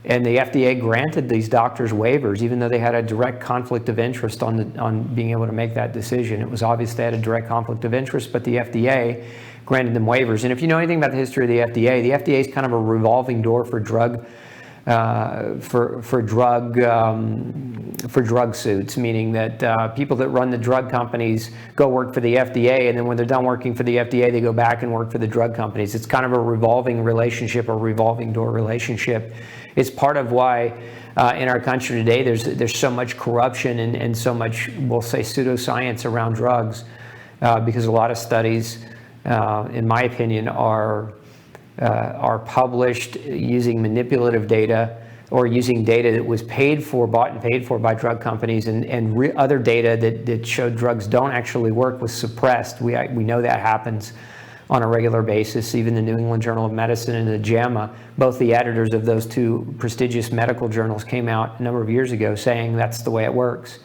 And the FDA granted these doctors waivers, even though they had a direct conflict of interest on being able to make that decision. It was obvious they had a direct conflict of interest, but the FDA granted them waivers. And if you know anything about the history of the FDA is kind of a revolving door for drug suits, meaning that people that run the drug companies go work for the FDA, and then when they're done working for the FDA, they go back and work for the drug companies. It's kind of a revolving relationship, a revolving door relationship. It's part of why in our country today there's so much corruption and so much, we'll say, pseudoscience around drugs, because a lot of studies, in my opinion, are published using manipulative data or using data that was bought and paid for by drug companies, and other data that showed drugs don't actually work was suppressed. We know that happens on a regular basis. Even the New England Journal of Medicine and the JAMA, both the editors of those 2 prestigious medical journals, came out a number of years ago saying that's the way it works,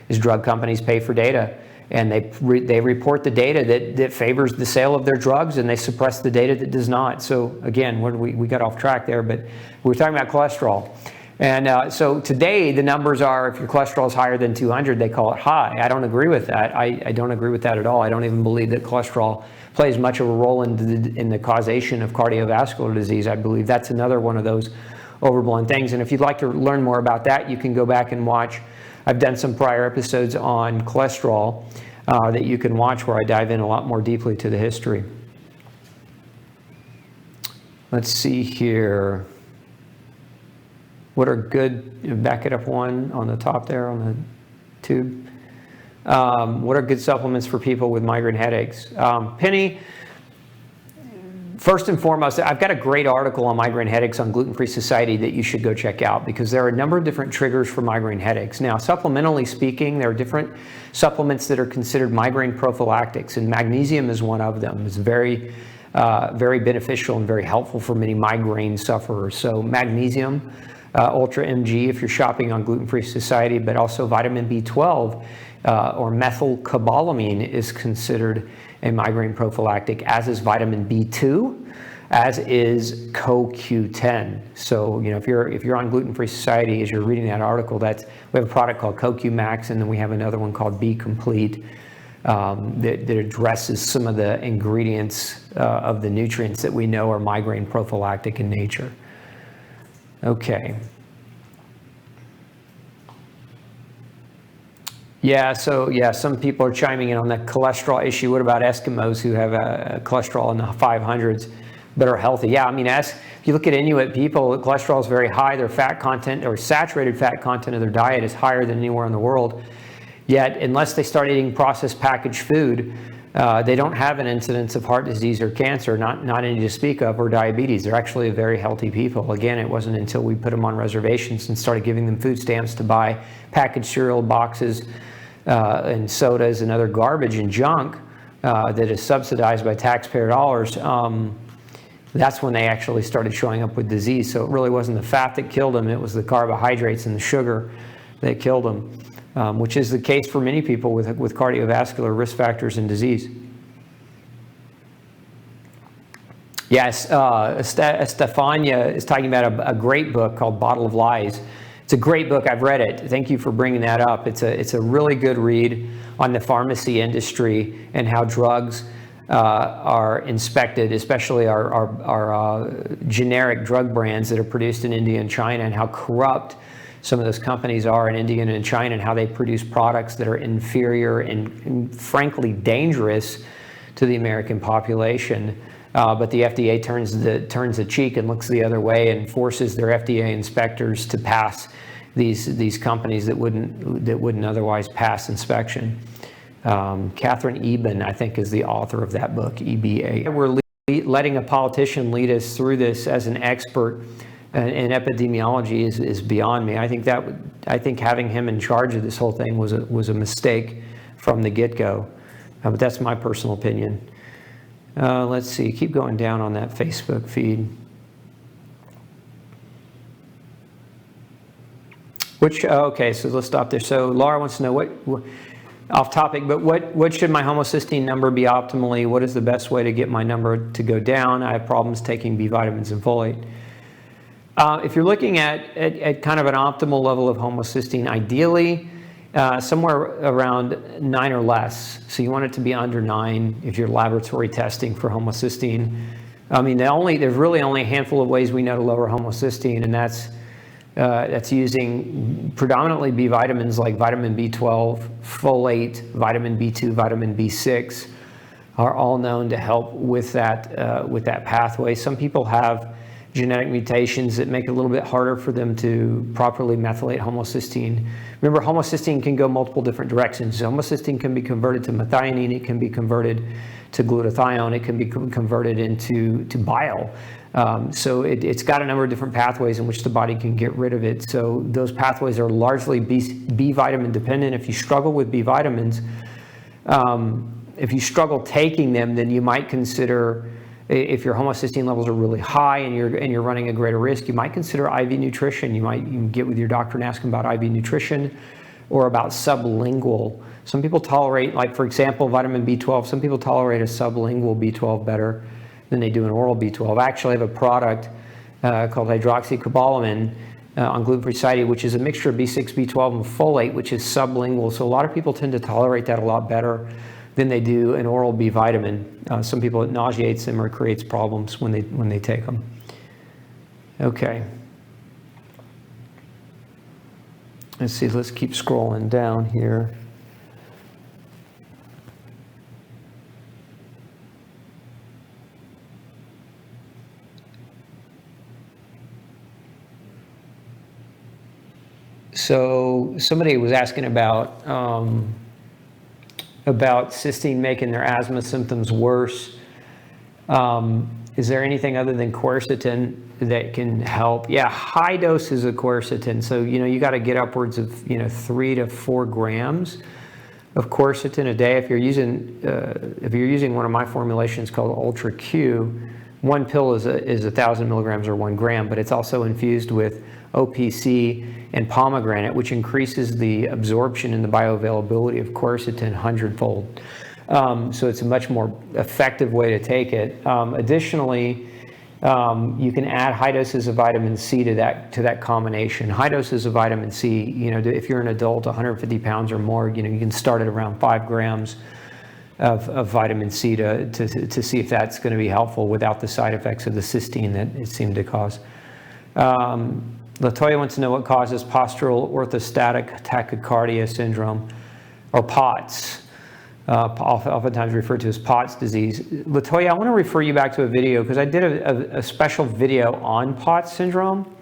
is drug companies pay for data. And they report the data that favors the sale of their drugs, and they suppress the data that does not. So again, we got off track there, but we were talking about cholesterol. And so today the numbers are, if your cholesterol is higher than 200, they call it high. I don't agree with that. I don't agree with that at all. I don't even believe that cholesterol plays much of a role in the causation of cardiovascular disease. I believe that's another one of those overblown things. And if you'd like to learn more about that, you can go back and watch. I've done some prior episodes on cholesterol that you can watch where I dive in a lot more deeply to the history. Let's see here. What are good, back it up one on the top there on the tube. What are good supplements for people with migraine headaches? Penny, first and foremost, I've got a great article on migraine headaches on Gluten Free Society that you should go check out, because there are a number of different triggers for migraine headaches. Now, supplementally speaking, there are different supplements that are considered migraine prophylactics, and magnesium is one of them. It's very beneficial and very helpful for many migraine sufferers. So magnesium, Ultra MG if you're shopping on Gluten Free Society, but also vitamin B12 or methylcobalamin is considered a migraine prophylactic, as is vitamin B2, as is CoQ10. So, you know, if you're on Gluten Free Society, as you're reading that article, we have a product called CoQ Max, and then we have another one called B Complete that addresses some of the ingredients of the nutrients that we know are migraine prophylactic in nature. Okay. Yeah, so some people are chiming in on the cholesterol issue. What about Eskimos who have cholesterol in the 500s but are healthy? Yeah, I mean, if you look at Inuit people, cholesterol is very high. Their fat content, or saturated fat content of their diet, is higher than anywhere in the world. Yet, unless they start eating processed packaged food, they don't have an incidence of heart disease or cancer, not any to speak of, or diabetes. They're actually very healthy people. Again, it wasn't until we put them on reservations and started giving them food stamps to buy packaged cereal boxes and sodas and other garbage and junk that is subsidized by taxpayer dollars. That's when they actually started showing up with disease. So it really wasn't the fat that killed them, it was the carbohydrates and the sugar that killed them, which is the case for many people with cardiovascular risk factors and disease. Yes, Estefania is talking about a great book called Bottle of Lies. It's a great book. I've read it. Thank you for bringing that up. It's a really good read on the pharmacy industry and how drugs are inspected, especially our generic drug brands that are produced in India and China, and how corrupt some of those companies are in India and in China, and how they produce products that are inferior and frankly dangerous to the American population. but the FDA turns the cheek and looks the other way and forces their FDA inspectors to pass these companies that wouldn't otherwise pass inspection. Catherine Eben, I think, is the author of that book, EBA. We're letting a politician lead us through this as an expert in epidemiology is beyond me. I think having him in charge of this whole thing was a mistake from the get-go. But that's my personal opinion. Let's see. Keep going down on that Facebook feed. Okay, so let's stop there. So Laura wants to know what off topic, but what should my homocysteine number be optimally? What is the best way to get my number to go down? I have problems taking B vitamins and folate. If you're looking at kind of an optimal level of homocysteine, ideally somewhere around 9 or less. So you want it to be under 9 if you're laboratory testing for homocysteine. I mean, there's really only a handful of ways we know to lower homocysteine, and that's using predominantly B vitamins like vitamin B12, folate, vitamin B2, vitamin B6 are all known to help with that pathway. Some people have genetic mutations that make it a little bit harder for them to properly methylate homocysteine. Remember, homocysteine can go multiple different directions. Homocysteine can be converted to methionine, it can be converted to glutathione, it can be converted into bile. So it's got a number of different pathways in which the body can get rid of it. So those pathways are largely B vitamin dependent. If you struggle with B vitamins, if you struggle taking them, then you might consider, if your homocysteine levels are really high and you're running a greater risk, you might consider IV nutrition. You can get with your doctor and ask them about IV nutrition or about sublingual. Some people tolerate, like for example, vitamin B12, some people tolerate a sublingual B12 better than they do an oral B12. Actually, I have a product called hydroxycobalamin on gluten-free satiety, which is a mixture of B6, B12, and folate, which is sublingual. So a lot of people tend to tolerate that a lot better than they do an oral B vitamin. Some people, it nauseates them or creates problems when they take them. Okay. Let's see, let's keep scrolling down here. So somebody was asking about cysteine making their asthma symptoms worse. Is there anything other than quercetin that can help? Yeah, high doses of quercetin. So you got to get upwards of 3 to 4 grams of quercetin a day. If you're using one of my formulations called Ultra Q, one pill is 1,000 milligrams or 1 gram, but it's also infused with OPC and pomegranate, which increases the absorption and the bioavailability of quercetin 100-fold. So it's a much more effective way to take it. Additionally, you can add high doses of vitamin C to that combination. High doses of vitamin C, if you're an adult, 150 pounds or more, you can start at around 5 grams of vitamin C to see if that's going to be helpful without the side effects of the cysteine that it seemed to cause. Latoya wants to know what causes postural orthostatic tachycardia syndrome, or POTS, oftentimes referred to as POTS disease. Latoya, I want to refer you back to a video because I did a special video on POTS syndrome.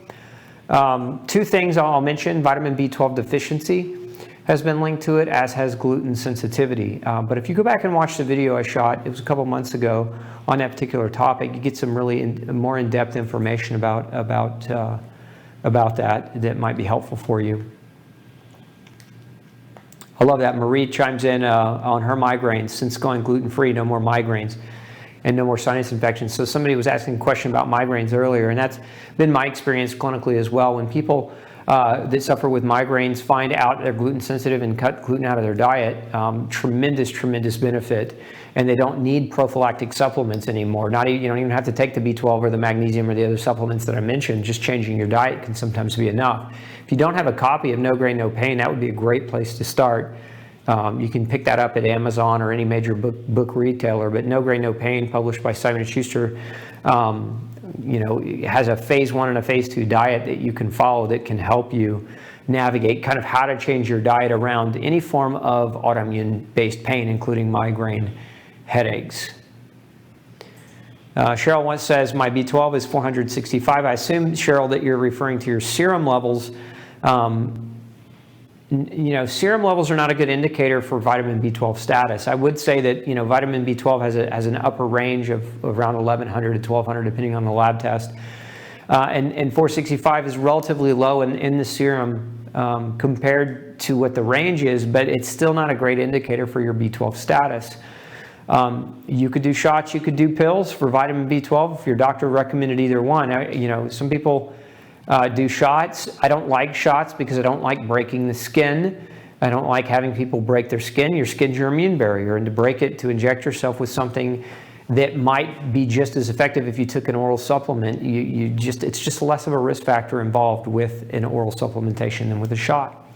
2 things I'll mention: vitamin B12 deficiency has been linked to it, as has gluten sensitivity. But if you go back and watch the video I shot, it was a couple months ago on that particular topic, you get some really more in-depth information about that might be helpful for you. I love that. Marie chimes in on her migraines. Since going gluten-free, no more migraines and no more sinus infections. So somebody was asking a question about migraines earlier, and that's been my experience clinically as well. When people that suffer with migraines find out they're gluten sensitive and cut gluten out of their diet, tremendous benefit. And they don't need prophylactic supplements anymore. You don't even have to take the B12 or the magnesium or the other supplements that I mentioned. Just changing your diet can sometimes be enough. If you don't have a copy of No Grain, No Pain, that would be a great place to start. You can pick that up at Amazon or any major book retailer. But No Grain, No Pain, published by Simon & Schuster, has a phase 1 and a phase 2 diet that you can follow that can help you navigate kind of how to change your diet around any form of autoimmune-based pain, including migraine headaches. Cheryl once says, my B12 is 465. I assume, Cheryl, that you're referring to your serum levels. Serum levels are not a good indicator for vitamin B12 status. I would say that, vitamin B12 has an upper range of around 1,100 to 1,200, depending on the lab test. And 465 is relatively low in the serum compared to what the range is, but it's still not a great indicator for your B12 status. You could do shots, you could do pills for vitamin B12 if your doctor recommended either one. Some people do shots. I don't like shots because I don't like breaking the skin. I don't like having people break their skin. Your skin's your immune barrier, and to inject yourself with something that might be just as effective if you took an oral supplement, it's just less of a risk factor involved with an oral supplementation than with a shot.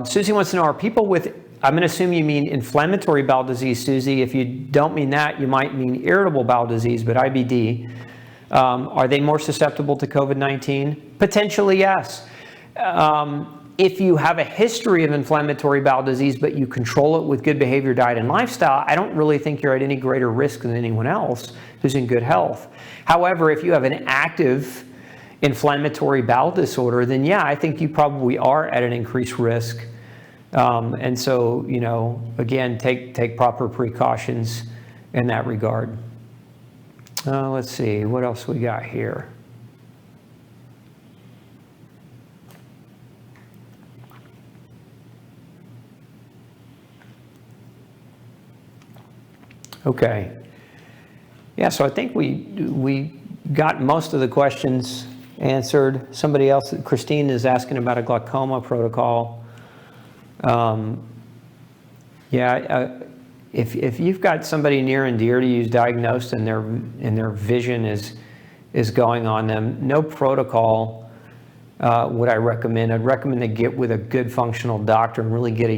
Susie wants to know, are people with, I'm going to assume you mean inflammatory bowel disease, Susie. If you don't mean that, you might mean irritable bowel disease, but IBD. Are they more susceptible to COVID-19? Potentially, yes. If you have a history of inflammatory bowel disease, but you control it with good behavior, diet, and lifestyle, I don't really think you're at any greater risk than anyone else who's in good health. However, if you have an active inflammatory bowel disorder, then yeah, I think you probably are at an increased risk. And so, again, take proper precautions in that regard. Let's see, what else we got here? Okay. Yeah, so I think we got most of the questions answered. Somebody else, Christine, is asking about a glaucoma protocol. If you've got somebody near and dear to you diagnosed and their vision is going on them, no protocol would I recommend. I'd recommend they get with a good functional doctor and really get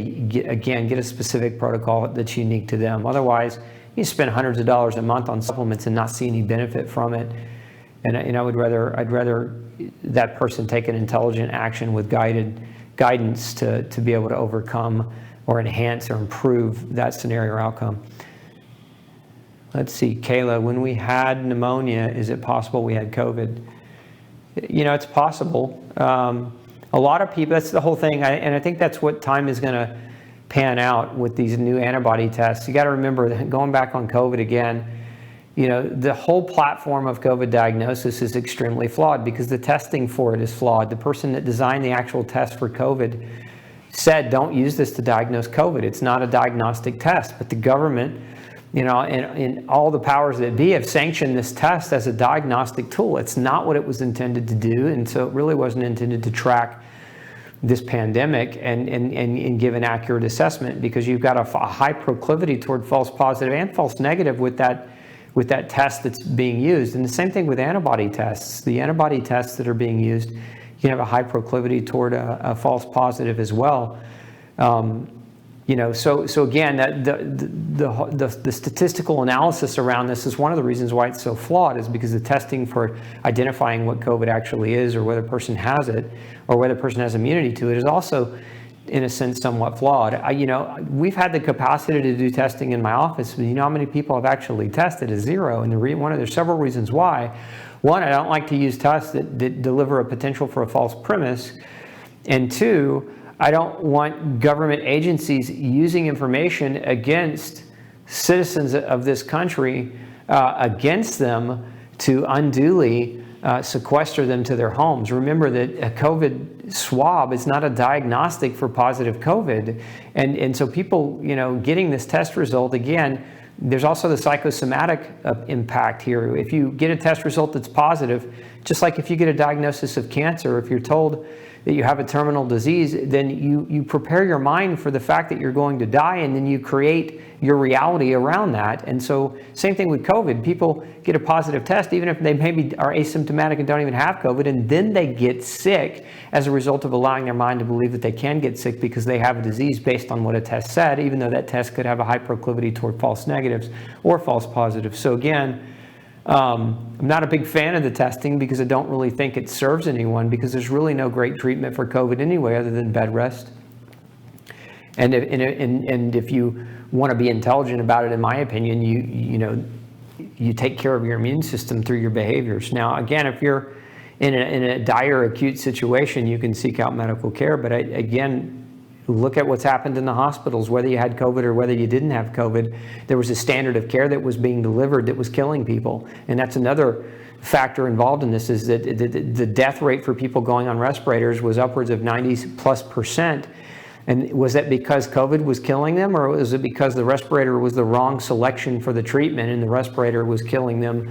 a specific protocol that's unique to them. Otherwise, you spend hundreds of dollars a month on supplements and not see any benefit from it. And I'd rather that person take an intelligent action with guidance to be able to overcome or enhance or improve that scenario or outcome. Let's see, Kayla, when we had pneumonia, is it possible we had COVID? It's possible. A lot of people, that's the whole thing, and I think that's what time is going to pan out with these new antibody tests. You got to remember that going back on COVID again, the whole platform of COVID diagnosis is extremely flawed because the testing for it is flawed. The person that designed the actual test for COVID said, don't use this to diagnose COVID. It's not a diagnostic test, but the government, and all the powers that be have sanctioned this test as a diagnostic tool. It's not what it was intended to do, and so it really wasn't intended to track this pandemic and give an accurate assessment, because you've got a high proclivity toward false positive and false negative with that test that's being used. And the same thing with antibody tests. The antibody tests that are being used, you can have a high proclivity toward a false positive as well. So again, the statistical analysis around this is one of the reasons why it's so flawed, is because the testing for identifying what COVID actually is, or whether a person has it, or whether a person has immunity to it, is also, in a sense, somewhat flawed. We've had the capacity to do testing in my office, but how many people have actually tested is zero. And there's several reasons why. One, I don't like to use tests that deliver a potential for a false premise. And two, I don't want government agencies using information against citizens of this country, against them, to unduly sequester them to their homes. Remember that a COVID swab is not a diagnostic for positive COVID. And so people, getting this test result, again, there's also the psychosomatic impact here. If you get a test result that's positive, just like if you get a diagnosis of cancer, if you're told that you have a terminal disease, then you prepare your mind for the fact that you're going to die, and then you create your reality around that. And so same thing with COVID. People get a positive test, even if they maybe are asymptomatic and don't even have COVID, and then they get sick as a result of allowing their mind to believe that they can get sick because they have a disease based on what a test said, even though that test could have a high proclivity toward false negatives or false positives. So again, I'm not a big fan of the testing because I don't really think it serves anyone, because there's really no great treatment for COVID anyway other than bed rest. And if you want to be intelligent about it, in my opinion, you take care of your immune system through your behaviors. Now, again, if you're in a dire acute situation, you can seek out medical care. But again, look at what's happened in the hospitals, whether you had COVID or whether you didn't have COVID. There was a standard of care that was being delivered that was killing people. And that's another factor involved in this, is that the death rate for people going on respirators was upwards of 90+%. And was that because COVID was killing them, or was it because the respirator was the wrong selection for the treatment and the respirator was killing them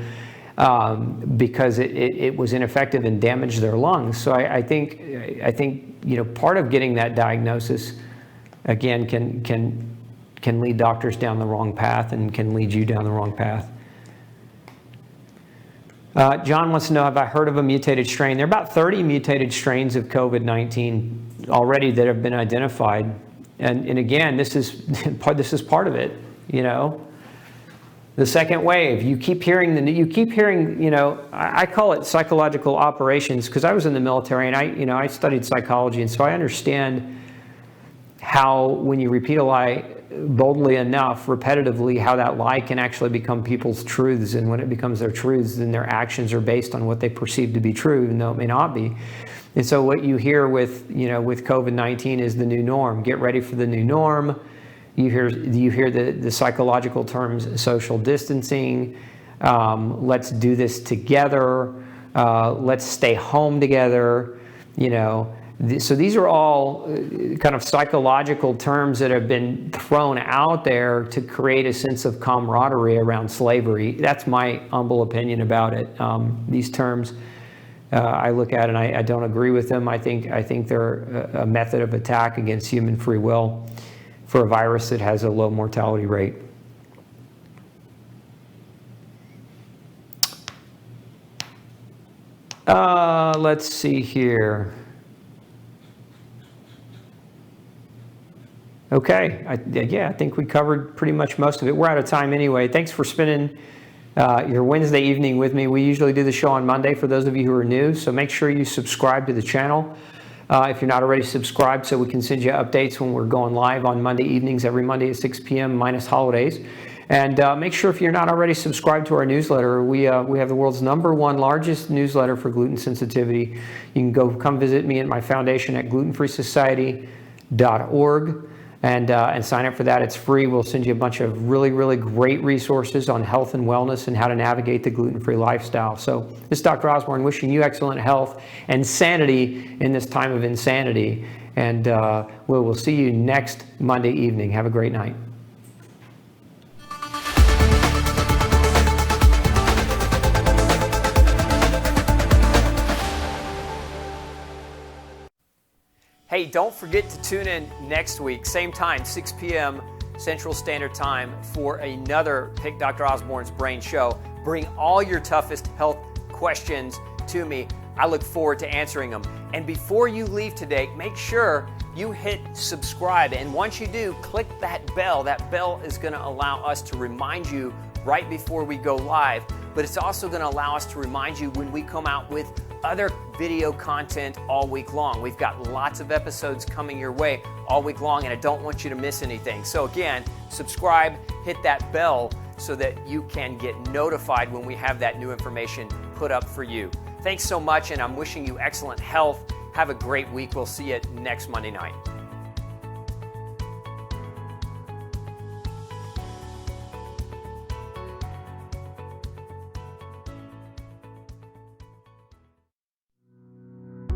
because it was ineffective and damaged their lungs? So I think part of getting that diagnosis, again, can lead doctors down the wrong path and can lead you down the wrong path. John wants to know, have I heard of a mutated strain? There are about 30 mutated strains of COVID-19 already that have been identified. And again, this is part of it, The second wave, you keep hearing, I call it psychological operations, because I was in the military and I studied psychology, and so I understand how when you repeat a lie boldly enough, repetitively, how that lie can actually become people's truths. And when it becomes their truths, then their actions are based on what they perceive to be true, even though it may not be. And so what you hear with COVID-19 is the new norm. Get ready for the new norm. You hear the psychological terms, social distancing. Let's do this together. Let's stay home together. So these are all kind of psychological terms that have been thrown out there to create a sense of camaraderie around slavery. That's my humble opinion about it. These terms, I look at and I don't agree with them. I think they're a method of attack against human free will for a virus that has a low mortality rate. Let's see here. Okay, I think we covered pretty much most of it. We're out of time anyway. Thanks for spending your Wednesday evening with me. We usually do the show on Monday for those of you who are new, so make sure you subscribe to the channel if you're not already subscribed, so we can send you updates when we're going live on Monday evenings, every Monday at 6 p.m. minus holidays. And make sure, if you're not already subscribed to our newsletter, we have the world's #1 largest newsletter for gluten sensitivity. You can come visit me at my foundation at glutenfreesociety.org. And sign up for that. It's free. We'll send you a bunch of really, really great resources on health and wellness and how to navigate the gluten-free lifestyle. So this is Dr. Osborne wishing you excellent health and sanity in this time of insanity. And we'll see you next Monday evening. Have a great night. Hey, don't forget to tune in next week, same time, 6 p.m. Central Standard Time, for another Pick Dr. Osborne's Brain show. Bring all your toughest health questions to me. I look forward to answering them. And before you leave today, make sure you hit subscribe. And once you do, click that bell. That bell is going to allow us to remind you right before we go live. But it's also going to allow us to remind you when we come out with other video content all week long. We've got lots of episodes coming your way all week long, and I don't want you to miss anything. So again, subscribe, hit that bell so that you can get notified when we have that new information put up for you. Thanks so much, and I'm wishing you excellent health. Have a great week. We'll see you next Monday night.